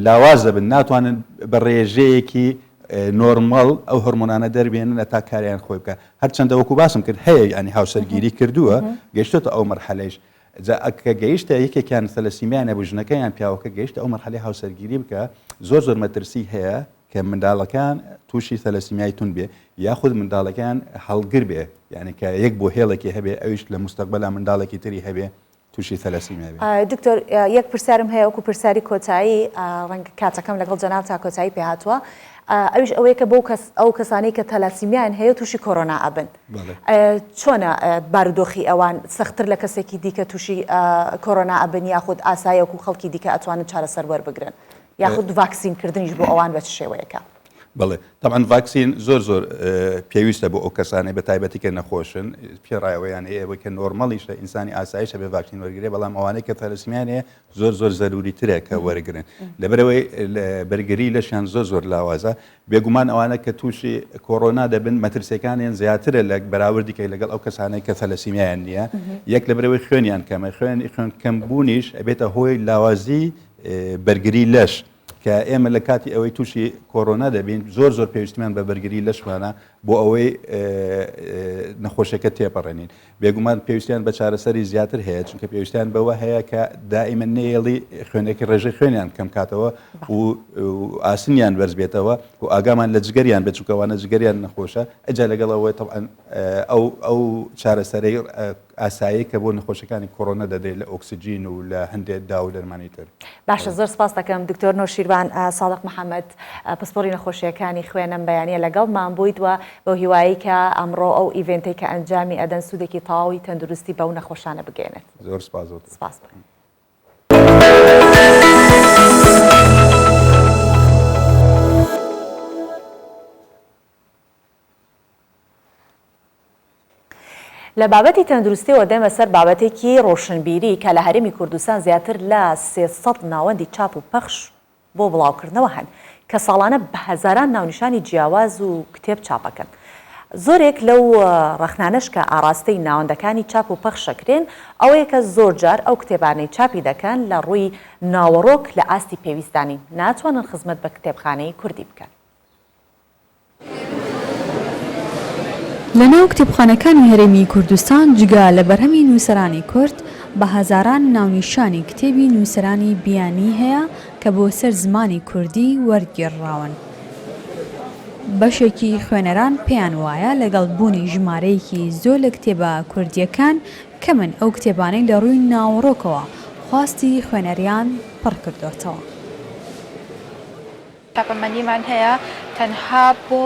لاواز دەبن ناتوانن بە ڕێژەیەکی نۆرمەڵ ئەو هەرمۆنانە دەربێنن تا کاریان خۆی بکە هەرچەندە وەکو باسم کرد هەیە ینی هاوسەرگیری کردووە گەیشتۆتە ئەو مەرحەلەیش کە گەیشتە یەکێکیان سەلەسیمیانە بژنەکەیان پیاوەکە گەیشتە ئەو مەرحەلەی هاوسەرگیری بکە زۆر مەترسی هەیە کە منداڵەکان تووشی سەلەسیمیای تون بێ یاخود منداڵەکان هەڵگر بێ یعنی کە یەک بۆ هێڵێکی هەبێ ئەویش لە مستەقبەلا منداڵێکی تری هەبێ تووشی سەلەسیمیا بێ. دکتۆر یەک پرسیارم هەیە وەکو پرسیاری کۆتایی ڕەنگە کاتەکەم لەگەڵ جەناب تا کۆتایی پێ هاتووە ئەویش ئەوەیە کە بۆ ئەو کەسانەی کە تەلاسیمیان هەیە تووشی کۆرۆنا ئەبن چۆنە بارودۆخی ئەوان سەختتر لە کەسێکی دیکە تووشی کۆرۆنا ئەبن یاخود ئاسایەک و خەڵکی دیکە ئەتوانن چارەسەر وەربگرن یاخود ڤاکسینکردنیش بۆ ئەوان بە چ شێوەیەکە بڵێ تاان ڤاکسین زۆر پێویستە بۆ ئەو کەسانەی بە تایبەتی کە نەخۆشن پێڕایەوەیان ئێوەی کە نۆرمەڵیشە ئینسانی ئاسایشە بێ ڤاکسین وەرگێ بەڵام ئەوانەی کە تەلەسیمیانەیە زۆر زەروری ترێک کە وەرگن لەبەرەوەی بەرگری لەشیان زۆر لاوازە بێگومان ئەوانە کە تووشی کۆڕۆنا دەبن مەترسیەکانیان زیاترە لە بەراوردیکەی لەگەڵ ئەو کەسانەی کە تەلەسیمیان نییە یەک لەبەرەوەی خوێنیان کەمە خوێن کەمبوونیش ئەبێتە هۆی لاوازی بەرگری لەش کە ئێمە لە کاتی ئەوەی تووشی کۆڕۆنا دەبین زۆر پێویستیمان بە بەرگری لەشمانە بۆ ئەوەی نەخۆشەکە تێپەڕێنین بێگومان پێویستیان بە چارەسەری زیاتر هەیە چونکە پێویستیان بەوە هەیە کە دائیمە نێڵی خوێنێکی ڕێژەی خوێنیان کەم کاتەوە و ئاسنیان بەرز بێتەوە و ئاگامان لە جگەریان بێت چونکەوانە جگەریان نەخۆشە ئەجا لەگەڵەوەی تەبعەن ئەو چارەسەرەی ئاسایی کە بۆ نەخۆشەکانی کۆڕۆنا دەدرێت لە ئۆکسجین و لە هەندێک دا و دەرمانی تر. باشە زۆر سپاس دەکەم دکتۆر نەوشیروان سادق محەممەد پسپۆری نەخۆشیەکانی خوێنم بەیانە لەگەڵمان بوویت وە بۆ هیوایی کە ئەمڕۆ ئەو ئیڤنتی کە ئەنجامی ئەدەن سوودێکی تەواوی تەندروستی بەو نەخۆشانە بگەێنێت. زۆر سپاس. لە بابەتی تەندروستیەوە دێمە سەر بابەتێکی ڕۆشنبیری کە لە هەرێمی کوردستان زیاتر لە 300 ناوەندی چاپ و پەخش بۆ بڵاوکردنەوە هەن کە ساڵانە بە هەزاران ناونیشانی جیاواز و کتێب چاپەکەن. زۆرێک لەو ڕەخنانەش کە ئاراستەی ناوەندەکانی چاپ و پەخشەکرێن ئەوەیە کە زۆر جار ئەو کتێبانەی چاپی دەکەن لە ڕووی ناوەڕۆک لە ئاستی پێویستانی ناتوانن خزمەت بە کتێبخانەی کوردی بکەن. لەناو کتێبخانەکانی هەرێمی کوردستان جگا لە بەرهەمی نووسەرانی کورد بە هەزاران ناونیشانی کتێبی نووسەرانی بیانی هەیە کە بۆ سەر زمانی کوردی وەرگێڕراون. بەشێکی خوێنەران پێیان وایە لەگەڵ بوونی ژمارەیەکی زۆر لە کتێبە کوردیەکان کەمن ئەو کتێبانەی لە ڕووی ناوەڕۆکەوە خواستی خوێنەریان پڕ کردوێتەوە. تاپەمەندیمان هەیە تەنها بۆ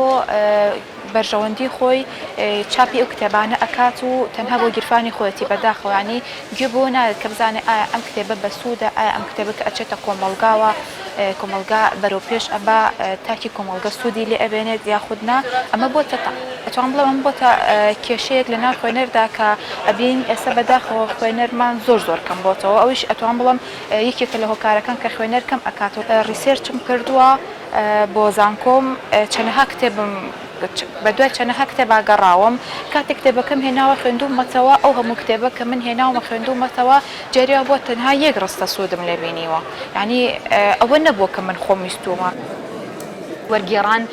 بەرژەوەندی خۆی چاپی ئەو کتێبانە ئەکات و تەنها بۆ گیرفانی خۆەتی بەداخەوانی گوێ بۆ نادێت کە بزانێت ئایا ئەم کتێبە بەسوودە ئایا ئەم کتێبە کە ئەچێتە کۆمەڵگاوە کۆمەلگا بەرەو پێش ئەبا تاکی کۆمەلگە سوودی لێ ئەبێنێت یاخودنا ئەمە بۆتە ئەتوان بڵێ ئەم بۆتە کێشەیەک لە ناو خوێنەردا کە ئەبین ئێستا بەداخەوە خوێنەرمان زۆر کەم بۆتەوە ئەویش ئەتوان بڵم یەکێکە لە هۆکارەکان کە خوێنەر کەم ئەکاتەوە ریسێرچم کردووە بۆ زانکۆم چەندەها کتێبم بەدوای چەندەها کتێبا گەڕاوم کاتێک کتێبەکەم هێناوە خوێندومەتەوە ئەو هەموو کتێبە کە من هێناومە خوێندومەتەوە جێریان بۆ تەنها یەک ڕستە سوودم لێ بینیوە یعنی ئەوە نەبووە کە من خۆم ویستومە وەرگێڕان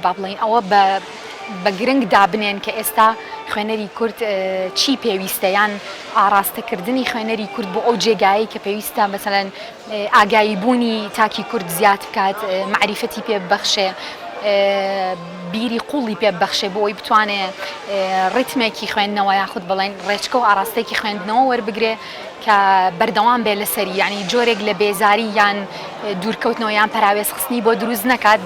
با بڵین ئەوە بە گرنگ دابنێن کە ئێستا خوێنەری کورد چی پێویستەیان ئاراستەکردنی خوێنەری کورد بۆ ئەو جێگایی کە پێویستە مەسەڵەن ئاگایی بوونی تاکی کورد زیاد بکات معریفەتی پێ ببەخشێ بیری قوڵی پێ ببەخشێ بۆ ئەوی بتوانێت ڕیتمێکی خوێندنەوە یاخود بڵێن ڕێچکە و ئاراستێکی خوێندنەوە وەربگرێ کە بەردەوام بێ لەسەری یعنی جۆرێک لە بێزاری یان دوورکەوتنەوە یان پەراوێزخستنی بۆ دروست نەکات.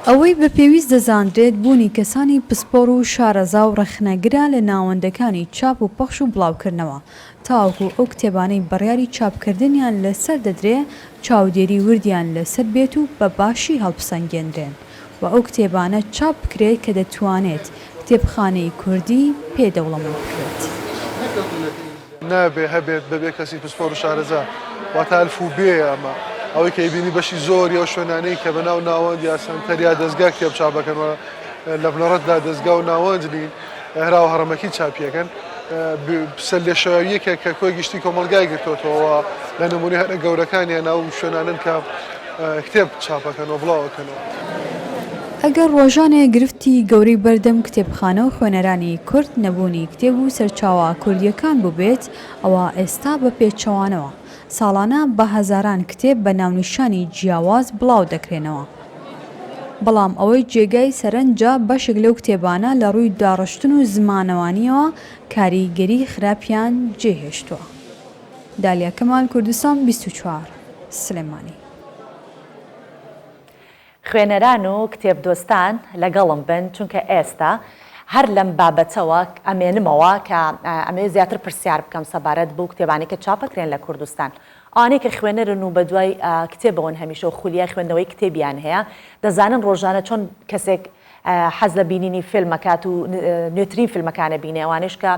ئەوەی بە پێویست دەزانرێت بوونی کەسانی پسپۆڕ و شارەزا و ڕەخنەگرا لە ناوەندەکانی چاپ و پەخش و بڵاوکردنەوە تاوەکو ئەو کتێبانەی بڕیاری چاپکردنیان لەسەر دەدرێ چاودێری وردیان لەسەر بێت و بە باشی هەڵپسەنگێنرێن و ئەو کتێبانە چاپ بکرێت کە دەتوانێت کتێبخانەی کوردی پێدەوڵەمەند بکرێت. نابێ هەبێت بەبێ کەسی پسپۆر و شارەزا واتە ئەلفو بێ ئەمە ئەوەی کە بینی بەشی زۆری ئەو شوێنانەی کە بەناو ناوەند یاسانتەریا دەستگا کتێب چاپەکەنەوە لە بنەڕەتدا دەستگا و ناوەند نین هەراو هەڕەمەکی چاپیەکەن سەر لێ شەویەکە کە کۆی گشتی کۆمەلگای گرتوتەوە لە نمونی هەرە گەورەکانیان ناو شوێنانن کە کتێب چاپەکەنەوە بڵاوەکەنەوە. ئەگەر ڕۆژانێ گرفتی گەورەی بەردەم کتێبخانە و خوێنەرانی کورد نەبوونی کتێب و سەرچاوە کوردیەکان بووبێت ئەوە ئێستا بە پێچەوانەوە ساڵانە بە هەزاران کتێب بە ناونیشانی جیاواز بڵاو دەکرێنەوە. بەڵام ئەوەی جێگای سەرنجە بەشێک لەو کتێبانە لە ڕووی داڕشتن و زمانەوانیەوە کاریگەری خراپیان جێهێشتووە. دالیا کەمال، کوردستان 24 سلێمانی. خوێنەران و کتێب دۆستان لەگەڵم بن چونکە ئێستا هەر لەم بابەتەوە ئەمێنمەوە کە ئەمێ زیاتر پرسیار بکەم سەبارەت بۆ کتێبانی کە چاپەکرێن لە کوردستان. ئەوانەی کە خوێنەرن و بەدوای کتێبەوەن هەمیشە و خولیای خوێندنەوەی کتێبیان هەیە دەزانن ڕۆژانە چۆن کەسێک حەز لە بینینی فیلمەکات و نوێترین فیلمەکانە بینێ ئەوانش کە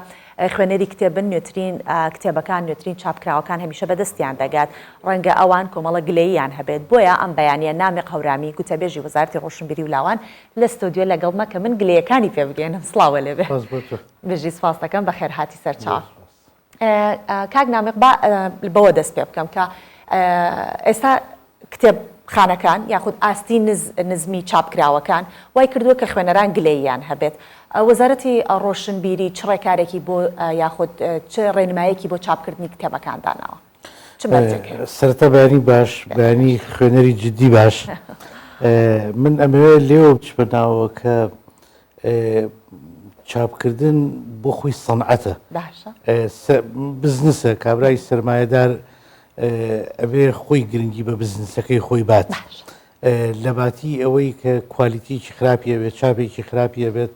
خوێنەری کتێبن نوێترین کتێبەکان نوێترین چاپکراوەکان هەمیشە بەدەستیان دەگات ڕەنگە ئەوان کۆمەڵە گلەییان هەبێت بۆیە ئەم بەیانیە نامی قەورامی گوتەبێژی وەزارەتی ڕۆشنبیری و لاوان لە ستۆدیۆ لەگەڵمە کە من گلەیەکانی پێ بگەێنم سڵاوە لێبێ بژی سپاس دەکەم بە خێرهاتی سەرچاو. کاک نامق بەوە دەست پێ بکەم کە ئێستا کتێبخانەکان یاخود ئاستی نزمی چاپکراوەکان وای کردووە کە خوێنەران گلەییان هەبێت. وەزارەتی ڕۆشنبیری چ ڕێکارێکی بۆ یاخود چ ڕێنمایەکی بۆ چاپکردنی کتێبەکان داناوە؟ سەرەتا بەیانی باش بەیانی خوێنەری جددی باش من ئەمەوێت لێوە بچبناوە کە چاپکردن بۆ خۆی سەنعەتە بزنسە کابرای سەرمایەدار ئەبێ خۆی گرنگی بە بزنسەکەی خۆی بات لە باتی ئەوەی کە کوالیتیکی خراپیە بێت چاپێکی خراپیە بێت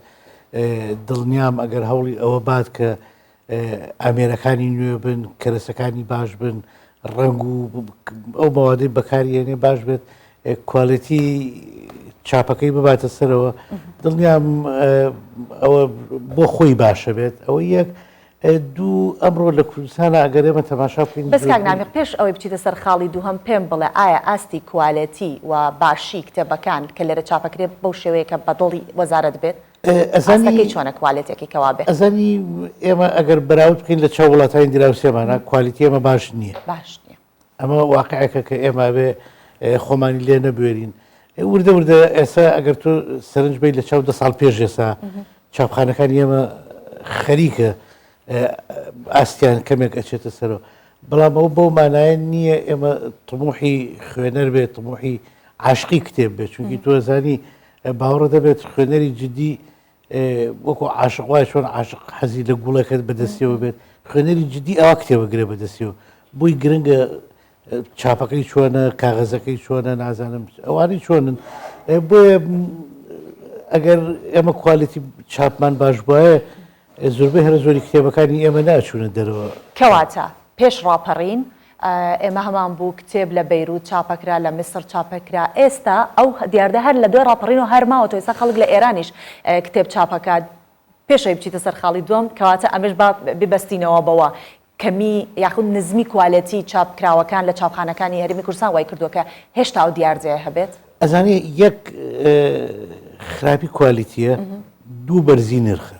دڵنیام ئەگەر هەوڵی ئەوە بات کە ئامێرەکانی نوێ بن کەرەسەکانی باش بن ڕنگ و ئەو مەوادەی بەکارێنێ باش بێت کوالیتی چاپەکەی بباتە سەرەوە دڵنیام ئەوە بۆ خۆی باشە بێت ئەوە یەک دوو ئەمڕۆ لە کوردستانە ئەگەر ئێمە تەماشا بکەین بەس کاک نامی پێش ئەوەی بچیتە سەر خاڵی دووهەم پێم بڵێ ئایا ئاستی کوالەتی و باشی کتێبەکان کە لێرە چاپەکرێت بەو شێوەیە کە بەدڵی وەزارەت بێت ئەزانەکەی چۆنە کوالێتێکی کەوا بێت؟ ئەزانی ئێمە ئەگەر بەراورد بکەین لە چاو وڵاتانی دراوسێمانە کوالیتی ئێمە باش نییە ئەمە واقعەکە کە ئێمە بێ خۆمانی لێ نەبوێرین وردە وردە ئێستا ئەگەر تۆ سەرنج بیت لە چاو 10 ساڵ پێش ئێستا چاپخانەکانی ئێمە خەریکە ئاستیان کەمێک ئەچێتە سەرەوە بەڵام ئەو بەو مانایە نییە ئێمە تموحی خوێنەر بێت تموحی عاشقی کتێب بێت چونکی تۆ زانی باوەڕە دەبێت خوێنەری جددی وەکو عاشق وایە چۆن عاشق حەزی لە گوڵەکەت بەدەستیەوە بێت خوێنەری جددی ئەوە کتێبەگرێ بەدەستیەوە بۆی گرنگە چاپەکەی چۆنە کاغەزەکەی چۆنە نازانم ئەوانی چۆنن بۆیە ئەگەر ئێمە کوالیتی چاپمان باش بواە زۆربەی هەرە زۆری کتێبەکانی ئێمە ناچوونە دەرەوە کەواتە پێش ڕاپەڕین ئێمە هەمان بوو کتێب لە بەیروت چاپەکرا لە میسر چاپەکرا ئێستا ئەو دیاردە هەر لە دوای ڕاپەڕین و هەرماوەتەوە ئێستا خەڵک لە ئێرانیش کتێب چاپەکات پێشەوەی بچیتە سەر خاڵی دووەم کەواتە ئەمەش ببەستینەوە بەوە کەمی یاخود نزمی کوالەتی چاپکراوەکان لە چاپخانەکانی هەرێمی کوردستان وای کردووە کە هێشتا ئەو دیارجێ هەبێت ئەزانێ یەک خراپی کوالیتیە دوو بەرزی نرخە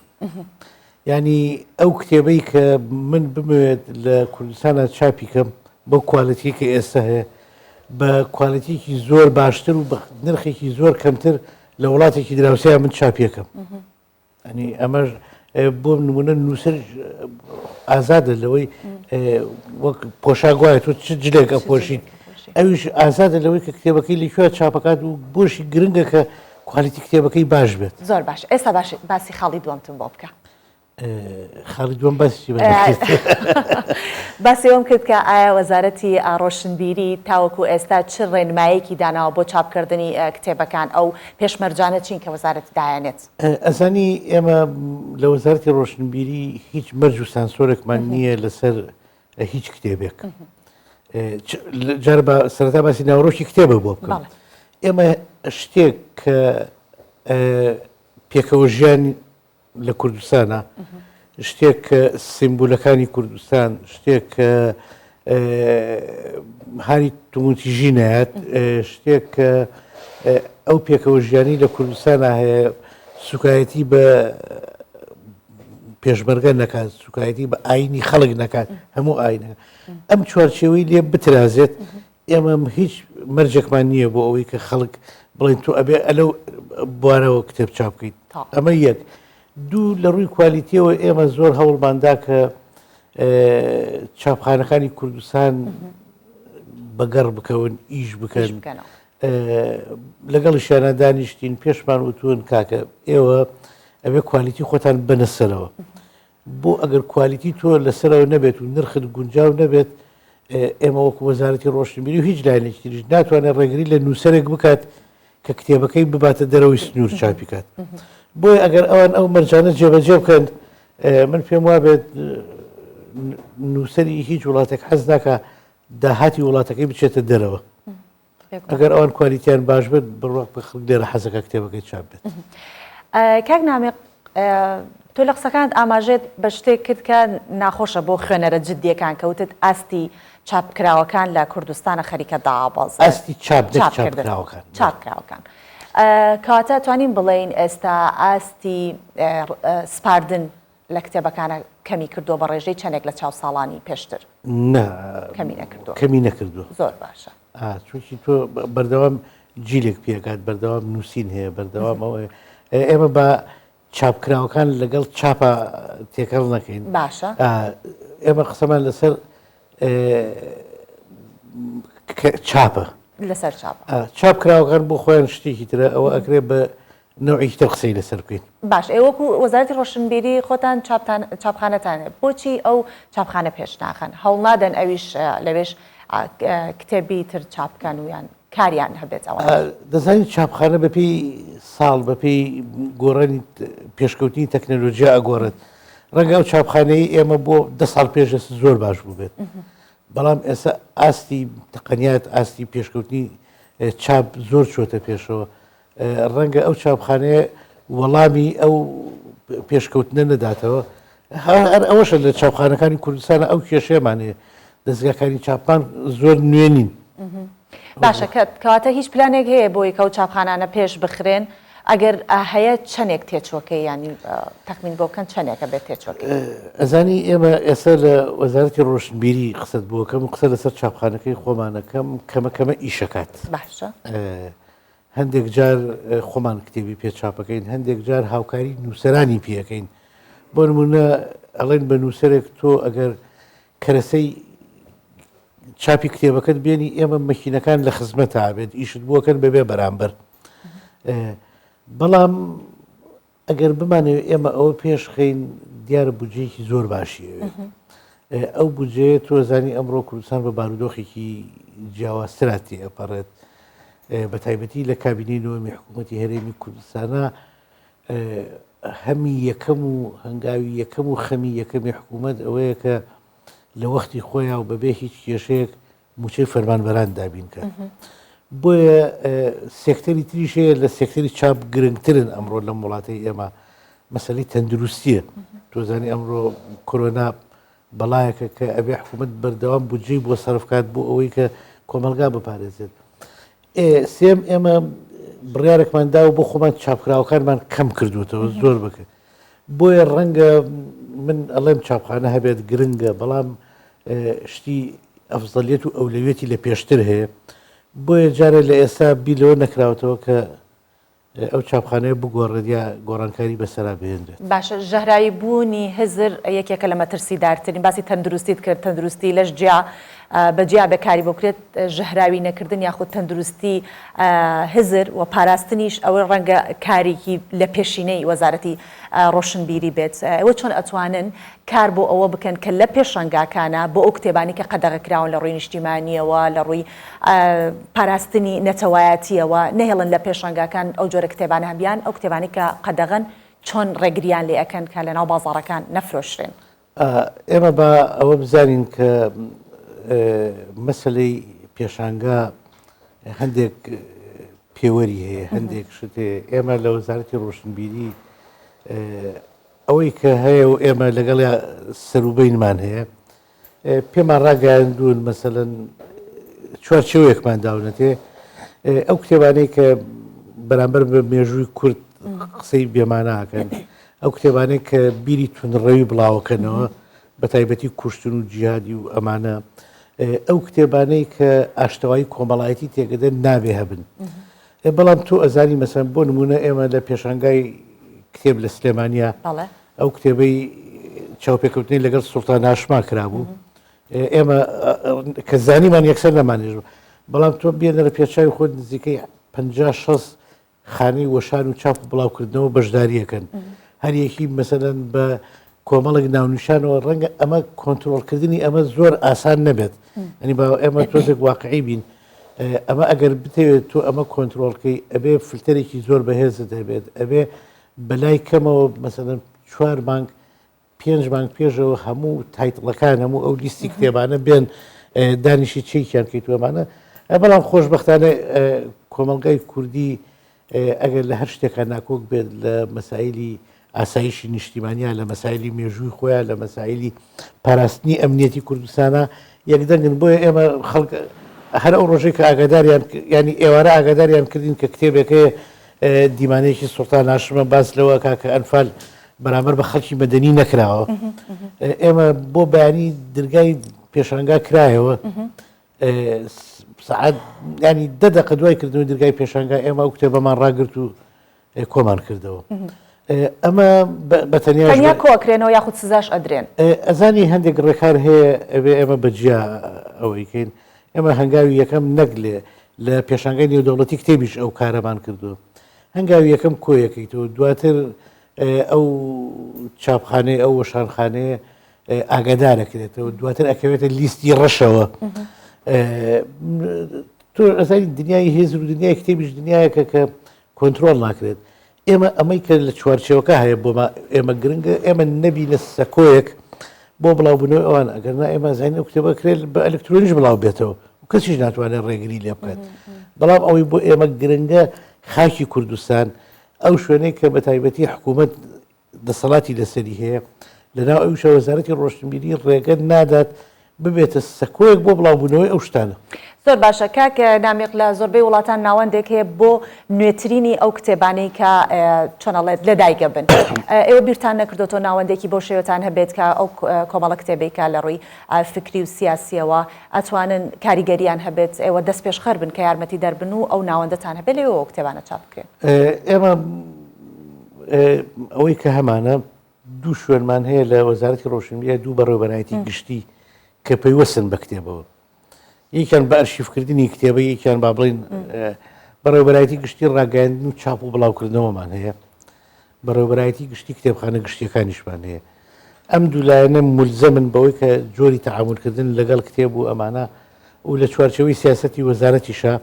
ینی ئەو کتێبەی کە من بموێت لە کوردستانە چاپی کەم بۆ کوالیتی کە ئێستا هەیە بە کوالیتیکی زۆر باشتر و نرخێکی زۆر کەمتر لە وڵاتێکی دراوسەیە من چاپیەکەم ئەنی ئەمەش بۆ نمونە نووسەر ئازادە لەوەی وەک پۆشاک وایە تۆ چ جلێک ئەپۆشین ئەویش ئازادە لەوەی کە کتێبەکەی لەکوێ چاپەکات و بۆشی گرنگە کە کوالیتی کتێبەکەی باش بێت زۆر باش ئێستا باسی خاڵی دووەمتم بۆ بکە خاڵی دووەم باسی باسی ئەوم کرد کە ئایا وەزارەتی ڕۆشنبیری تاوەکو ئێستا چ ڕێنمایەکی داناوە بۆ چاپکردنی کتێبەکان ئەو پێشمەرجانە چین کە وەزارەتی دایانێت ئەزانی ئێمە لە وەزارەتی ڕۆشنبیری هیچ مەرج و سانسۆرێکمان نییە لەسەر هیچ کتێبێک جار بە سەرەتا باسی ناوڕۆکی کتێبە بۆ بکەم ئێمە شتێک کە پێکەوە ژیان لە کوردستانە شتێک کە سیمبولەکانی کوردستان شتێک کە هاری توموتیژی نایەت شتێک کە ئەو پێکەوە ژیانی لە کوردستانە هەیە سوکایەتی بە پێشمەرگە نەکات سوکایەتی بە ئاینی خەڵک نەکات هەموو ئاینە ئەم چوارچێوەی لێ بترازێت ئێمە هیچ مەرجێکمان نییە بۆ ئەوەی کە خەڵک بڵێن تۆ ئەبێ ئەلەو بوارەوە کتێب چاپ بکەیت ئەمە یەک دوو لە ڕووی کوالیتیەوە ئێمە زۆر هەوڵماندا کە چاپخانەکانی کوردستان بەگەڕ بکەون ئیش بکەن لەگەڵیشیانە دانیشتین پێشمان وتون کاکە ئێوە ئەبێ کوالیتی خۆتان بنەسەرەوە بۆ ئەگەر کوالیتی تۆ لەسەرەوە نەبێت و نرخت گونجاو نەبێت ئێمە وەکو وەزارەتی ڕۆشنبیری و هیچ لایەنێکی تریش ناتوانێت ڕێگری لە نووسەرێک بکات کە کتێبەکەی بباتە دەرەوەی سنوور چاپی کات بۆیە ئەگەر ئەوان ئەو مەرجانە جێبەجێ بکەن من پێم وابێت نووسەری هیچ وڵاتێک حەز ناکە داهاتی وڵاتەکەی بچێتە دەرەوە ئەگەر ئەوان کوالیتیان باش بێت بڕواق بە خەڵک لێرە حەزەکە کتێبەکەی چاپ بێت کاک نامێ تۆ لە قسەکانت ئاماژێت بە شتێک کرد کە ناخۆشە بۆ خوێنەرە جددیەکان کەوتت ئاستی چاپکراوەکان لە کوردستانە خەریکە داواز ئاستی چاپکراوەکان چاپکراوەکان کاتە توانین بڵێین ئێستا ئاستی سپاردن لە کتێبەکانە کەمی کردو بە ڕێژەی چەندێک لە چاو ساڵانی پێشتر کەمی نەکردو زۆر باشە چونکی تۆ بەردەوام جیلێک پێکات بەردەوام نووسین هەیە بەردەوام ئەوەیە ئێمە بە چاپکراوەکان لەگەڵ چاپە تێکەڵ نەکەین باشە ئێمە قسەمان لەسەر چاپە لەسەر چاپکراوەکان بۆ خۆیان شتێکی ترە ئەوە ئەکرێ بە نوعی تر قسەی لەسەر بکەین باش ئێوەکو وەزارەتی ڕۆشنبیری خۆتان چاپخانەتانێ بۆچی ئەو چاپخانە پێش ناخەن هەوڵ نادەن ئەویش لەوێش کتێبی تر چاپکەن ویان کاریان هەبێت ئەوە دەزانین چاپخانە بەپێی ساڵ بەپێی گۆڕانی پێشکەوتنی تەکنەلۆژیا ئەگۆڕێت ڕەنگە ئەو چاپخانەی ئێمە بۆ 10 ساڵ پێش زۆر باش بوو بێت بەڵام ئێستا ئاستی تەقەنیات ئاستی پێشکەوتنی چاپ زۆر چۆتە پێشەوە ڕەنگە ئەو چاپخانەیە وەڵامی ئەو پێشکەوتنە نەداتەوە هەر ئەوەشە لە چاپخانەکانی کوردستانە ئەو کێشەیەمانەیە دەستگاکانی چاپان زۆر نوێنین باشە کەواتە هیچ پلانێک هەیە بۆی کە و چاپخانانە پێش بخرێن ئەگەر هەیە چەندێک تێچۆکەی ینی تەخمین بۆکەن چەندێکە بێت تێچۆکەی ئەزانی ئێمە ئێستا لە وەزارەتی ڕۆشنبیری قسەت بووەکەم قسە لەسەر چاپخانەکەی خۆمانەکەم کەمە ئیشەکات باشە هەندێک جار خۆمان کتێبی پێچاپەکەین هەندێک جار هاوکاری نووسەرانی پێەکەین بۆ نمونە ئەڵێن بە نووسەرێک تۆ ئەگەر کەرەسەی چاپی کتێبەکەت بێنی ئێمە مەکینەکان لە خزمەت ئابێت ئیشت بووەکەن بەبێ بەرامبەر بەڵام ئەگەر بمانەوە ئێمە ئەوە پێشخین دیارە بودجەیەکی زۆر باشیەوێ ئەو بودجەیە تۆزانی ئەمڕۆ کوردستان بە بارودۆخێکی جیاوازتراتی ئەپەڕێت بە تایبەتی لە کابینەی حکوومەتی هەرێمی کوردستانە هەمی یەکەم و هەنگاوی یەکەم و خەمی یەکەمی حکوومەت ئەوەیە کە لە وەختی خۆیان و بەبێ هیچ کێشەیەک موچەی فەرمانبەران دابین کە بۆیە سێکتەری تریشەیە لە سێکتەری چاپ گرنگترن ئەمڕۆ لە وڵاتی ئێمە مەسەلەی تەندروستیە تۆزانی ئەمڕۆ کۆرۆنا بەڵایەکە کە ئەبێ حکوومەت بەردەوام بودجەی بۆ سەرفکات بۆ ئەوەی کە کۆمەلگا بپارێزێت سێم ئێمە بڕیارێکماندا و بۆ خۆمان چاپکراوەکانمان کەم کردوتەوە زۆر بکەن بۆیە ڕەنگە من ئەڵێم چاپخانە هەبێت گرنگە بەڵام شتی ئەفزەلیەت و ئەولەوێتی لە پێشتر هەیە بۆیە جارێ لە ئێستا بیلەوە نەکراوەتەوە کە ئەو چاپخانەیە بگۆڕێت یا گۆڕانکاری بەسەرا بهێنرێت باشە ژەهرایی بوونی هزر یەکێکە لە مەترسیدارترین باسی تەندروستیت کرد تەندروستی لەش جیا بەجیا بەکاری بکرێت ژەهراوی نەکردن یاخود تەندروستی هزر و پاراستنیش ئەوە ڕەنگە کارێکی لە پێشینەی وەزارەتی ڕۆشنبیری بێت ئەوە چۆن ئەتوانن کار بۆ ئەوە بکەن کە لە پێشەنگاکانە بۆ ئەو کتێبانی کە قەدەغەکراون لە ڕووی نیشتیمانیەوە لە ڕووی پاراستنی نەتەوایەتیەوە نەهێڵن لە پێشەنگاکان ئەو جۆرە کتێبانە هەبیان ئەو کتێبانی کە قەدەغن چۆن ڕێگریان لێ ئەەکەن کە لە ناو بازاڕەکان نەفرۆشرێن ئێمە بە ئەوە بزانین کە مەسلەی پێشانگا هەندێک پێوەری هەیە هەندێک شتێ ئێمە لە وەزارەتی ڕۆشنبیری ئەوەی کە هەیە و ئێمە لەگەڵ سەروبینمان هەیە پێمان ڕاگەاندون مەسەلەن چوارچێوەیەکمان داونەتێ ئەو کتێبانەی کە بەرامبەر بە مێژووی کورد قسەی بێماناکەن ئەو کتێبانەی کە بیری تونڕەوی بڵاوەکەنەوە بە تایبەتی کوشتن و جیهادی و ئەمانە ئەو کتێبانەی کە ئاشتەوایی کۆمەڵایەتی تێگەدە نابێ هەبن بەڵام تۆ ئەزانی مەسەن بۆ نمونە ئێمە لە پێشانگای کتێب لە سلێمانیا ئەو کتێبەی چاوپێکەوتنی لەگەڵ سوڵتان هاشما کرابوو ئێمە کە زانیمان یەکسەر نەمانێژ بەڵام تۆ بێنە لە پێچاوی خۆت نزیکەی 50-60 خانەی وەشان و چاپ و بڵاوکردنەوە بەشداریەکەن هەر یەکی مەسەلەن بە کۆمەڵک ناونیشانەوە ڕەنگە ئەمە کۆنتترۆلکردنی ئەمە زۆر ئاسان نەبێت ئەنی ئێمە تۆزێک واقعی بین ئەمە ئەگەر بتەوێت تۆ ئەمە کۆنتترۆلکەی ئەبێ فلتەرێکی زۆر بەهێزت هەبێت ئەبێ بەلای کەمەوە مەسەلەن 4 بانک 5 بانک پێشەوە هەموو تایتڵەکان هەموو ئەو لیستی کتێبانە بێن دانیشی چێکیان کەیتوەمانە بەڵام خۆشببختانە کۆمەلگای کوردی ئەگەر لە هەر شتێکان ناکۆک بێت لە مەسایلی ئاسایشی نیشتیمانیا لە مەسایلی مێژووی خۆیان لە مەسایلی پاراستنی ئەمنیەتی کوردستانە یەکدەنگن بۆیە ئێمە خەڵک هەر ئەو ڕۆژەی کە ئاگاداریان ینی ئێوارە ئاگاداریان کردین کە کتێبێکەیە دیمانەیەکی سوڵتان هاشمە باس لەوە کاکە ئەنفال بەرامبەر بە خەڵکی مەدەنی نەکراوە ئێمە بۆ بەیانی دەرگای پێشانگا کرایەوە سعات ینی 10 دقیقە دوای کردنەوە دەرگای پێشانگا ئێمە ئەو کتێبەمان ڕاگرت و کۆمان کردەوە ئەمە بەتەنیا کۆکرێنەوە یاخود سزاش ئەدرێن ئەزانی هەندێک ڕێکار هەیە ئەبێ ئێمە بەجیا ئەوەیکەین ئێمە هەنگاوی یەکەم نەگلێ لە پێشانگای نێودەوڵەتی کتێبیش ئەو کارەمان کردو هەنگاوی یەکەم کۆیەکەیتەوە دواتر ئەو چاپخانەی ئەو وەشانخانەیە ئاگادارەکرێتەوە دواتر ئەکەوێتە لیستی ڕەشەوە تۆ ئەزانی دنیای هێزر و دنیای کتێبیش دنیایەکە کە کۆنتترۆل ناکرێت ئێمە ئەمەی کە لە چوارچێوەکە هەیە بۆ ئێمە گرنگە ئێمە نەبی لە سەکۆیەک بۆ بڵاوبوونەوەی ئەوان ئەگەرنا ئێمە زانین ئەو کتێبە کرێت بە ئەلکترۆنیش بڵاو بێتەوە و کەسیش ناتوانێت ڕێگری لێ بکات بەڵام ئەوەی بۆ ئێمە گرنگە خاکی کوردستان ئەو شوێنەی کە بە تایبەتی حکوومەت دەسەڵاتی لەسەری هەیە لەناو ئەوشە وەزارەتی ڕۆشنبیری ڕێگە نادات ببێتە سەکۆیەک بۆ بڵاوبوونەوەی ئەو شتانە زۆر باشە کاکە نامێک لە زۆربەی وڵاتان ناوەندێک هەیە بۆ نوێترینی ئەو کتێبانەی کە چۆنەڵێت لەدایکە بن ئێوە بیرتان نەکردۆتۆ ناوەندێکی بۆ شێوەتان هەبێت کە ئەو کۆمەڵە کتێبێکا لە ڕووی فکری و سیاسیەوە ئەتوانن کاریگەریان هەبێت ئێوە دەست پێشخەر بن کە یارمەتی دەربن و ئەو ناوەندەتان هەبێت لەوە کتێبانە چاپ بکرێن ئێمە ئەوەی کە هەمانە دوو شوێنمان هەیە لە وەزارەتی ڕۆشنبیری دوو بەڕێوەبەرایەتی گشتی کە پەیوەستن بە کتێبەوە یەکیان بە ئەرشیفکردنی کتێبە یەکیان با بڵین بەڕێوەبەرایەتی گشتی ڕاگەاندن و چاپ و بڵاوکردنەوەمان هەیە بەڕێوەبەرایەتی گشتی کتێبخانە گشتیەکانیشمان هەیە ئەم دوولایەنە مولزەمن بەوەی کە جۆری تەعاملکردن لەگەڵ کتێب و ئەمانە و لە چوارچەوەی سیاسەتی وەزارەتیشە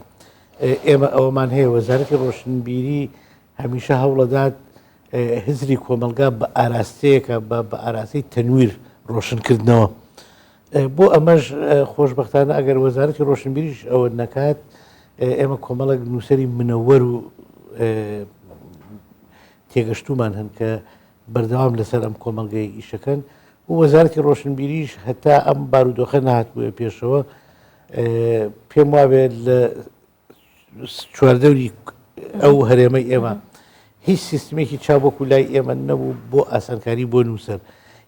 ئێمە ئەوەمان هەیە وەزارەتی ڕۆشنبیری هەمیشە هەوڵەدات هزری کۆمەلگا بە ئاراستەیەکە بە ئاراستەی تەنویر ڕۆشنکردنەوە بۆ ئەمەش خۆشببختانە ئەگەر وەزارەتی ڕۆشنبیریش ئەوە نەکات ئێمە کۆمەڵک نووسری منەوەر و تێگەشتومان هەن کە بەردەوام لەسەر ئەم کۆمەلگای ئیشەکەن و وەزارەتی ڕۆشنبیریش هەتا ئەم بارودۆخە نهاتبووە پێشەوە پێم وابێت لە چواردەوری ئەو هەرێمەی ئێمە هیچ سیستمێکی چاوەکو لای ئێمە نەبوو بۆ ئاسانکاری بۆ نووسەر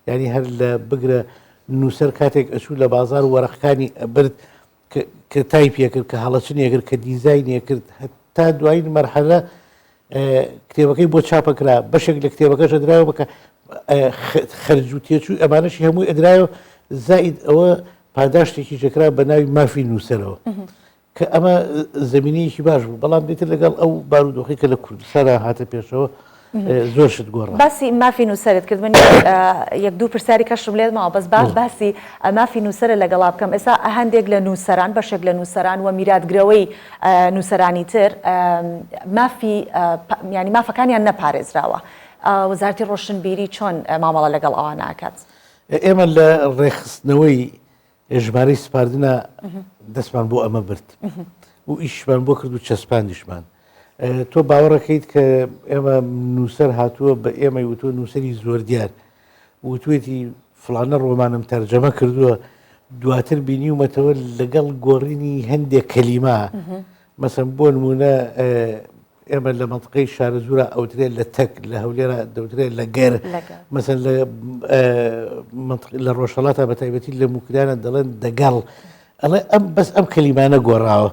یعنی هەر لە بگرە نووسەر کاتێک ئەچوو لە بازار و وەرەقەکانی ئەبرد کە تایپیە کرد کە هەڵەچنیە کرد کە دیزاینیە کرد تا دوایین مەرحەلە کتێبەکەی بۆ چاپەکرا بەشێک لە کتێبەکەش ئەدرایەوە بکە خەرج و تێچووی ئەمانەشی هەمووی ئەدرایەوە زائید ئەوە پاداشتێکی ژەکرا بە ناوی مافی نووسەرەوە کە ئەمە زمینەیەکی باش بوو بەڵام دێتە لەگەڵ ئەو بارودۆخی کە لە کوردستانە هاتە پێشەوە زۆر شت گۆڕا باسی مافی نووسەرت کرد من یەک دوو پرسیاری کەشم لێتمەوە بەس باسی مافی نووسەرە لەگەڵا بکەم ئێستا هەندێک لە نووسەران بەشێک لە نووسەران و میراتگرەوەی نووسەرانی تر مافی ینی مافەکانیان نەپارێزراوە وەزارەتی ڕۆشنبیری چۆن مامەڵە لەگەڵ ئەوان ناکات ئێمە لە ڕێخستنەوەی ژمارەی سپاردنە دەستمان بۆ ئەمە برد و ئیشمان بۆ کرد و چەسپاندیشمان تۆ باوەڕەکەیت کە ئێمە نووسەر هاتووە بە ئێمە وتۆ نووسری زۆر دیار وتوێتی فلانە ڕۆمانم تەرجەمە کردووە دواتر بینیومەتەوە لەگەڵ گۆڕینی هەندێک کەلیما مەسەن بۆ نمونە ئێمە لە منطقەی شارەزورە ئەوترێت لە تەک لە هەولێرە دەوترێت لە گەر مەسەن لە ڕۆژهەڵاتە بە تایبەتی لە موکرانە دەڵێن دەگەڵ ئەڵێ ئەم بەس ئەم کەلیمانە گۆڕاوە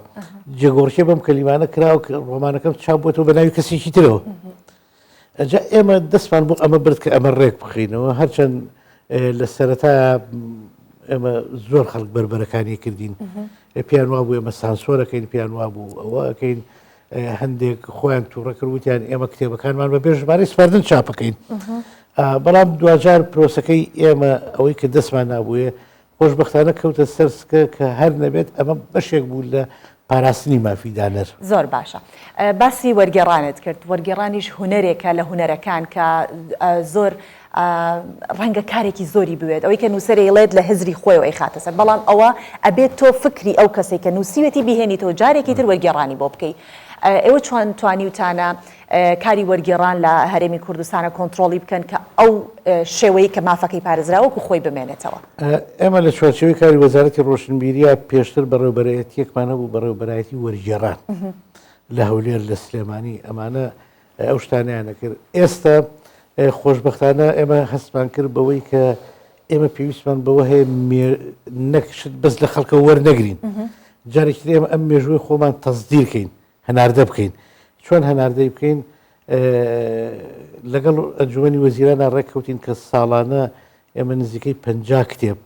جێگۆڕشێ بەم کەلیمانە کراوە ڕۆمانەکەم چاپ بۆتەوە بە ناوی کەسێکی ترەوە ئەجا ئێمە دەستمان بۆ ئەمە برد کە ئەمە ڕێک بخینەوە هەرچەند لە سەرەتا ئێمە زۆر خەڵک بربەرەکانی کردین پیان وا بوو ئێمە سانسۆرەکەین پیان وا بوو ئەوەکەین هەندێک خۆیان تووڕە کردوتیان ئێمە کتێبەکانمان بە بێ ژمارەی سپاردن چاپەکەین بەڵام دوجار پرۆسەکەی ئێمە ئەوەی کە دەستمان نابووە خۆشبەختانە کەوتە سەرسکە کە هەر نەبێت ئەمە بەشێک بوو لە پاراستنی مافیدانەر زۆر باشە باسی وەرگێڕانت کرد وەرگێڕانیش هوەرێکە لە هوەرەکان کە زۆر ڕەنگە کارێکی زۆری بوێت ئەوەی کە نووسەرێڵێت لە هزری خۆیەوەی خاتە سەر بەڵام ئەوە ئەبێت تۆ فکری ئەو کەسێک کە نووسیوێتی بهێنیتەوە جارێکی تر وەرگێڕانی بۆ بکەیت ئێوە چۆن توانیوتانە کاری وەرگێڕان لە هەرێمی کوردستانە کۆنتترۆلی بکەن کە ئەو شێوەیە کە مافەکەی پارێزراوەکو خۆی بمێنێتەوە ئێمە لە چوارچەوەی کاری وەزارەتی ڕۆشنبیریە پێشتر بەڕێوبەرایەتیەکمان هەبوو بەڕێوبەرایەتی وەرگێڕان لە هەولێر لە سلێمانی ئەمانە ئەو شتانیانە کرد ئێستا خۆشبەختانە ئێمە هەستمان کرد بەوەی کە ئێمە پێویستمان بەوە هەیە نەکشت بەس لە خەڵکە وەرنەگرین جارێکی ئێمە ئەم مێژووی خۆمان تەزدیرکەین هەناردە بکەین چۆن هەناردەی بکەین لەگەڵ ئەنجومەنی وەزیرانە ڕێککەوتین کە ساڵانە ئێمە نزیکەی 50 کتێب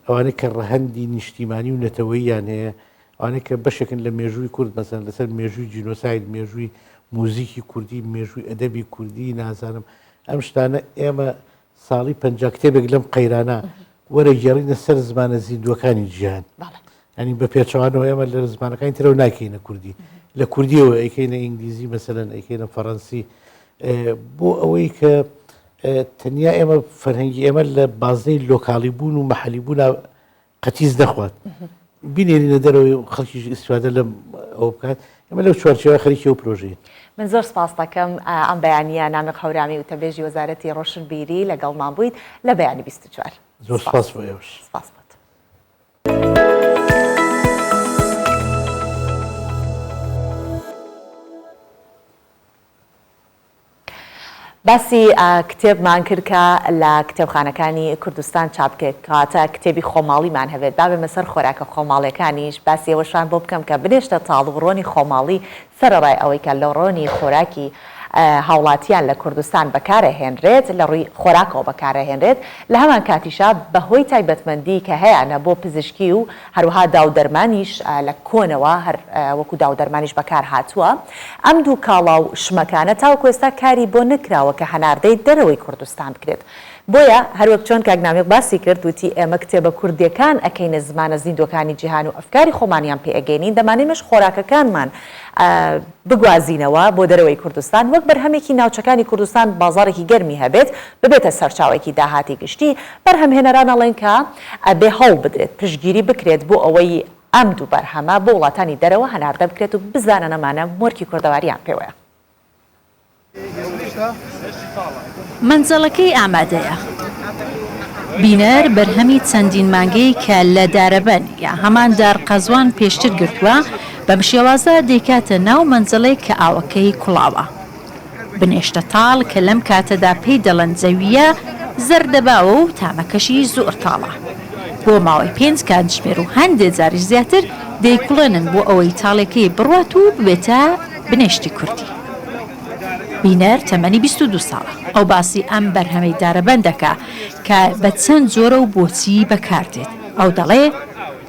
ئەوانەی کە ڕەهەندی نیشتیمانی و نەتەوەییان هەیە ئەوانەی کە بەشێکن لە مێژووی کورد مەسەن لەسەر مێژووی جینۆساید مێژووی موزیکی کوردی مێژووی ئەدەبی کوردی نازانم ئەم شتانە ئێمە ساڵی 50 کتێبێک لەم قەیرانە وەرە گێڕینە سەر زمانە زیندوەکانی جیهان ینی بە پێچەوانەوە ئێمە لە زمانەکانی ترەوە ناکەینە کوردی لە کوردیەوە ئەیکەینە ئینگلیزی مەسەلەن ئەیکەینە فەڕەنسی بۆ ئەوەی کە تەنیا ئێمە فەرهەنگی ئێمە لە بازەی لۆکاڵی بوون و مەحەلی بوون قەتیز دەخوات بینێرینە دەرەوەی خەڵکیش ئیسفادە لەم ئەوە بکات ئێمە لەو چوارچێوە خەریکی ئەو پرۆژەیە من زۆر سپاس دەکەم ئەم بەیانیە نامێک هەورامی و تەبێژی وەزارەتی ڕۆشنبیری لەگەڵمان بوویت لە بەیانی 24 زۆر سپاس بۆ ئێوەش سپاس بۆت باسی کتێبمان کرد کە لە کتێبخانەکانی کوردستان چاپکێت کاتە کتێبی خۆماڵیمان هەبێت بابێمە سەر خۆراکە خۆماڵیەکانیش باسی ئەوەشان بۆ بکەم کە بنێشتە تاڵوڕۆنی خۆماڵی سەرڕای ئەوەی کە لە ڕۆنی خۆراکی هاوڵاتیان لە کوردستان بەکارەهێنرێت لە ڕووی خۆراکەوە بەکارەهێنرێت لە هەمان کاتیشا بەهۆی تایبەتمەندی کە هەیەە بۆ پزیشکی و هەروها داودەرمانیش لە کۆنەوە هەر وەکو داودەرمانیش بەکار هاتووە ئەم دوو کاڵا و شمەکانە تاوەکو ئێستا کاری بۆ نکراوە کە هەناردەی دەرەوەی کوردستان بکرێت بۆیە هەروەک چۆن کاگنامێک باسی کرد وتی ئێمە کتێبە کوردیەکان ئەکەینە زمانە زیندوەکانی جیهان و ئەفکاری خۆمانیان پێ ئەگەینین دەمانێمەش خۆراکەکانمان بگوازینەوە بۆ دەرەوەی کوردستان وەک بەرهەمێکی ناوچەکانی کوردستان بازارێکی گەرمی هەبێت ببێتە سەرچاوێکی داهاتی گشتی بەرهەمهێنەران ئەڵێن کە ئەبێ هەوڵ بدرێت پشتگیری بکرێت بۆ ئەوەی ئەم دوو بەرهەمە بۆ وڵاتانی دەرەوە هەناردە بکرێت و بزانە نەمانە مۆرکی کوردەواریان پێوەیە منزەڵەکەی ئامادەیە بینەر بەرهەمی چەندین مانگەی کە لە دارەبەن یا هەمان دارقەزوان پێشتر گرتووە بەم شێوازە دەیکاتە ناو منزەڵەی کە ئاوەکەی کوڵاوە بنێشتە تاڵ کە لەم کاتەدا پێی دەڵەن زەویە زەردەباوە و تامەکەشی زۆر تاڵە بۆ ماوەی 5 کاتژمێر و هەندێک جاریش زیاتر دەیکوڵێنن بۆ ئەوەی تاڵێکەی بڕوات و ببێتە بنێشتی کوردی بینەر تەمەنی 22 ساڵە ئەو باسی ئەم بەرهەمەی دارەبەن دەکا کە بە چەند جۆرە و بۆچی بەکاردێت ئەو دەڵێ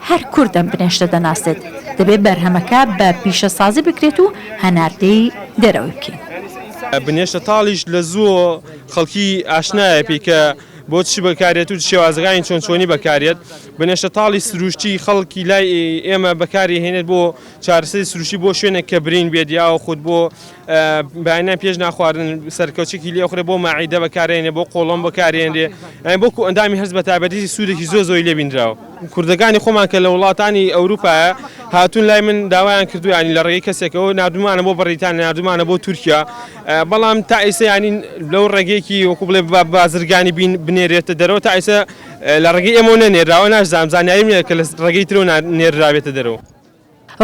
هەر کوردم بنێشتە دەناسێت دەبێت بەرهەمەکە بە پیشەسازی بکرێت و هەناردەی دەرەوەی بکەین بنێشتە تاڵیش لە زوو خەڵکی ئاشنایە پێکە بۆچی بەکارێت و شێوازەکانی چۆن چۆنی بەکارێت بنێشتە تاڵی سروشتی خەڵکی لای ئێمە بەکاری هێنێت بۆ چارەسەری سروشتی بۆ شوێنێک کە برین بێت یا خودت بۆ بەیانیان پێش ناخواردن سەرکەوچێکی لێخورێ بۆ ماعیدە بەکارێنێ بۆ قۆڵۆم بەکارێنرێ بۆکو ئەندامی هەرز بە تایبەتی سوودێکی زۆری لێبینراوە کوردەکانی خۆمان کە لە وڵاتانی ئەوروپایە هاتوون لای من داوایان کردو ینی لە ڕێگەی کەسێکەوە نردومانە بۆ بەریتانیا نردومانە بۆ تورکیا بەڵام تا ئێستا ینی لەو ڕێگەیەکی وەکو بڵێ بازرگانی بنێرێتە دەرەوە تا ئێستا لە ڕێگەی ئێمە نێراوە ناشزانام زانیاریم نییە کە لە ڕێگەی ترەوە نێرراوێتە دەرەوە.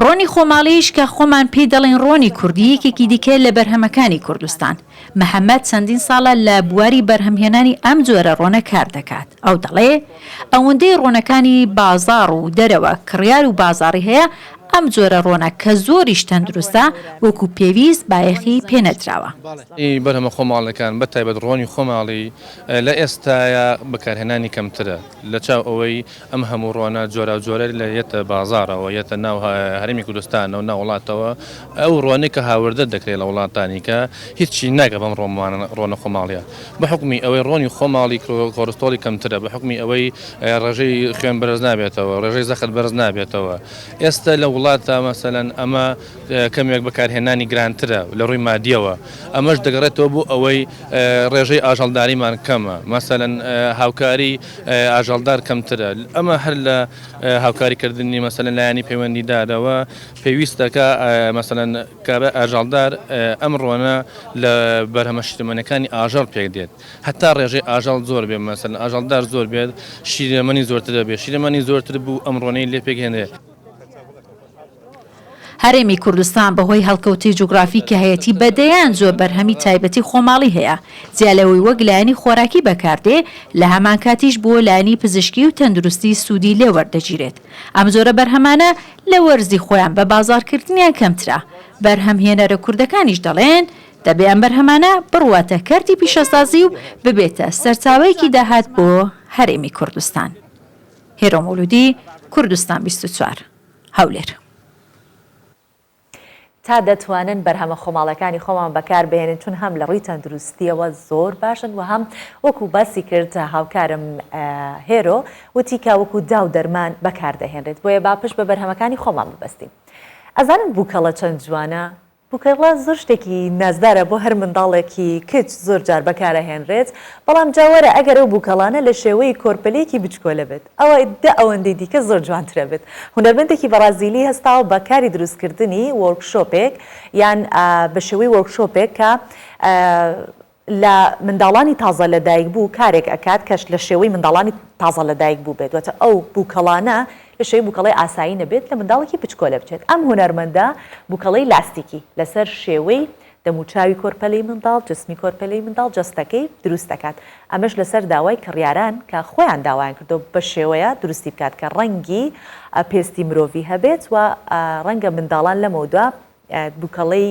ڕۆنی خۆماڵیش کە خۆمان پێی دەڵێن ڕۆنی کوردی یەکێکی دیکە لە بەرهەمەکانی کوردستان محەممەد چەندین ساڵە لە بواری بەرهەمهێنانی ئەم جۆرە ڕۆنە کار دەکات ئەو دەڵێ ئەوەندەی ڕۆنەکانی بازار و دەرەوە کڕیار و بازاڕی هەیە ئەم جۆرە ڕۆنە کە زۆریش تەندروستە وەکو پێویست بایەخی پێنەدراوە. بەرهەمە خۆماڵەکان بە تایبەت ڕۆنی خۆماڵی لە ئێستاە بەکارهێنانی کەمترە لە چاو ئەوەی ئەم هەموو ڕۆنە جۆرە جۆرە لە یەتە بازارەوە یەتە ناو هەرمی کوردستانە و ناوڵاتەوە ئەو ڕۆنی کە هاوردە دەکرێت لە وڵاتانی کە هیچی ناگە بەم ڕۆنە خۆماڵیە بە حکمی ئەوەی ڕۆنی خۆماڵی کۆرستۆلی کەمترە بە حکمی ئەوەی ڕێژەی خوێن بەرز نابێتەوە ڕێژەی زەخت بەرز نابێتەوە ئێستا لە وڵاتە مەسەلەن ئەمە کەمێک بەکارهێنانی گرانترە لە ڕووی مادیەوە ئەمەش دەگەڕێتەوە بۆ ئەوەی ڕێژەی ئاژەڵداریمان کەمە مەسەلەن هاوکاری ئاژەڵدار کەمترە ئەمە هەر لە هاوکاریکردنی مەسەلەن لایانی پەیوەندیدارەوە پێویستەکە مەسەلەن کابە ئاژەڵدار ئەم ڕۆنە لە بەرهەمە شتمەنەکانی ئاژەڵ پێک دێت هەتا ڕێژەی ئاژەڵ زۆر بێت مەسەلەن ئاژەڵدار زۆر بێت شیرەمەنی زۆرتر دەبێت شیرەمەنی زۆرتر بوو ئەم ڕۆنەی لێ پێکهێنێت. هەرێمی کوردستان بەهۆی هەڵکەوتی جوگرافیکە هەیەی بەدەیان زۆر بەرهەمی تایبەتی خۆماڵی هەیە جیالەوەی وەک لایانی خۆراکی بەکاردێ لە هەمان کاتیش بۆ لایانی پزیشکی و تەندروستی سوودی لێ وەردەگیرێت ئەم زۆرە بەرهەمانە لە وەرزی خۆیان بە بازارکردنیان کەمترە بەرهەمهێنەرە کوردەکانیش دەڵێن دەبێ ئەم بەرهەمانە بڕواتە کارتی پیشەسازی و ببێتە سەرچاوەیەکی داهات بۆ هەرێمی کوردستان. هێرۆ مەولودی کوردستان 24 هەولێر. تا دەتوانن بەرهەمە خۆماڵەکانی خۆمان بەکار بهێنن چون هەم لە ڕووی تەندروستیەوە زۆر باشن و هەم وەکو باسی کرد هاوکارم هێرۆ وتیکە وەکو داو دەرمان بەکاردەهێنرێت بۆیە با پشت بە بەرهەمەکانی خۆمان ببەستین. ئەزانم بووکەڵە چەند جوانە بووکەڵە زۆر شتێکی نازدارە بۆ هەر منداڵێکی کچ زۆر جار بەکارەهێنرێت بەڵام جاوەرە ئەگەر ئەو بووکەڵانە لە شێوەی کۆرپەلێکی بچکۆلە بێت ئەوە ئەوەندەی دیکە زۆر جوانترە بێت. هونەرمەندێکی بەرازیلی هەستاوە بەکاری دروستکردنی وەرکشۆپێک یان بە شێوەی وەرکشۆپێک کە لە منداڵانی تازە لەدایک بوو کارێک ئەکات کەش لە شێوەی منداڵانی تازە لەدایک بوو بێت واتە ئەو بووکەڵانە لە شێوەی بووکەڵی ئاسایی نەبێت لە منداڵێکی بچکۆلە بچێت. ئەم هونەرمەندە بووکەڵی لاستیکی لەسەر شێوەی دەموچاوی کۆرپەلەی منداڵ جسمی کۆرپەلەی منداڵ جەستەکەی دروست دەکات ئەمەش لەسەر داوای کڕیاران کە خۆیان داوایان کردو بە شێوەیە دروستی بکات کە ڕەنگی پێستی مرۆڤی هەبێت و ڕەنگە منداڵان لەمەودا بووکەڵی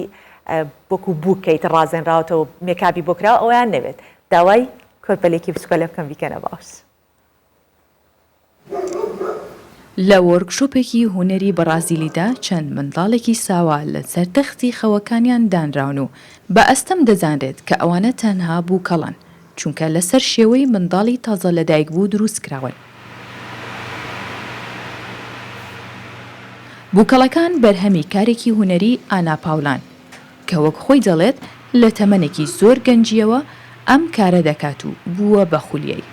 بۆکو بووکەیت ڕازێنراوەتەوە مێکابی بۆکراوە ئەویان نەوێت داوای کۆرپەلێکی بچکۆلە بکەم بیکەنە باش. لە وەرکشۆپێکی هونەری بەرازیلیدا چەند منداڵێکی ساوا لە سەرتەختی خەوەکانیان دانراون و بە ئەستەم دەزانرێت کە ئەوانە تەنها بووکەڵن چونکە لەسەر شێوەی منداڵی تازە لەدایک بوو دروست کراون. بووکەڵەکان بەرهەمی کارێکی هونەری ئانا پاولان کە وەک خۆی دەڵێت لە تەمەنێکی زۆر گەنجیەوە ئەم کارە دەکات و بووە بە خولیەی.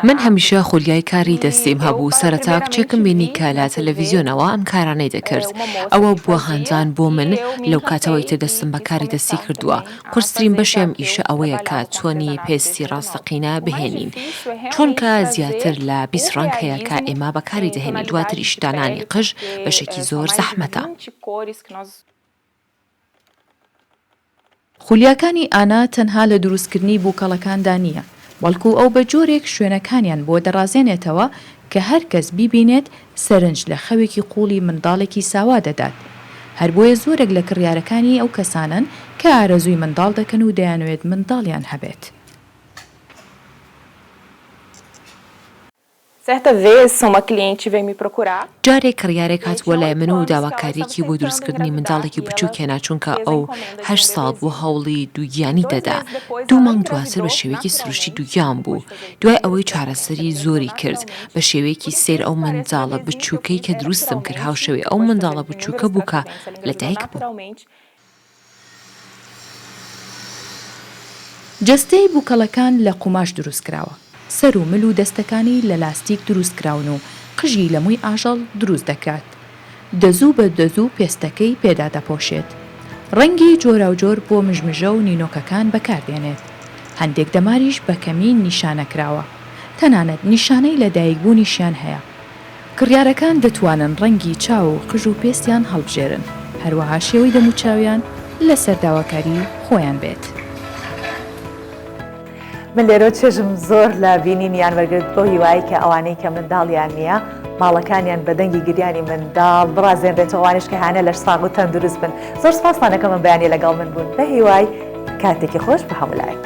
من هەمیشە خولیای کاری دەستیم هەبوو سەرەتا کچێکم بینی کە لە تەلەڤیزیۆنەوە ئەم کارانەی دەکرد ئەوە بووە هەنجان بۆ من لەو کاتەوەی تر دەستم بە کاری دەستی کردووە قورسترین بەشێم ئیشە ئەوەیە کە چۆنی پێستی ڕاستەقینە بهێنین چونکە زیاتر لە 20 ڕەنگ هەیە کە ئێمە بەکاری دەهێنین دواتر ئیشدانانی قژ بەشێکی زۆر زەحمەتە. خولیاکانی ئانا تەنها لە دروستکردنی بووکەڵەکاندا نییە بەڵکو ئەو بە جۆرێک شوێنەکانیان بۆ دەڕازێنێتەوە کە هەر کەس بیبینێت سەرنج لە خەوێکی قوڵی منداڵێکی ساوا دەدات. هەر بۆیە زۆرێک لە کڕیارەکانی ئەو کەسانن کە ئارەزووی منداڵ دەکەن و دەیانوێت منداڵیان هەبێت. Certa vez, uma cliente veio me procurar. جارێک کڕیارێک هاتووە لای من و داواکاریەکی بۆ دروستکردنی منداڵێکی بچوو کێنا چونکە ئەو 8 ساڵ بۆ هەوڵی دووگیانی دەدا. 2 مانگ دواتر بە شێوەیەکی سروشتی دووگیان بوو. دوای ئەوەی چارەسەری زۆری کرد بە شێوەیەکی سیر ئەو منداڵە بچووکەی کە دروستم کرد هاوشەوێ ئەو منداڵە بچووکە بووکە لەدایک بوو. جەستەی بووکەڵەکان لە قوماش دروست کراوە. سەر و مل و دەستەکانی لە لاستیک دروست کراون و قژی لە مووی ئاژەڵ دروست دەکات. دەزوو بە دەزوو پێستەکەی پێدا دەپۆشێت. ڕەنگی جۆرا و جۆر بۆ مژمژە و نینۆکەکان بەکاردێنێت. هەندێک دەماریش بە کەمین نیشانەکراوە. تەنانەت نیشانەی لە دایکبوونیشیان هەیە. کڕیارەکان دەتوانن ڕەنگی چاو و قژ و پێستیان هەڵبژێرن. هەروەها شێوەی دەموچاویان لە سەرداواکاری خۆیان بێت. من لێرە چێژم زۆر لە بینینیان وەرگرت بۆ هیوایی کە ئەوانەی کە منداڵیان نییە ماڵەکانیان بە دەنگی گریانی منداڵ بڕازێنرێتەوە ئەوانش کە هانە لەش ساغ و تەندروست بن. زۆر سپاسمانەکە من بەیانی لەگەڵ من بوون بە هیوای کاتێکی خۆش بە هەمولایەک.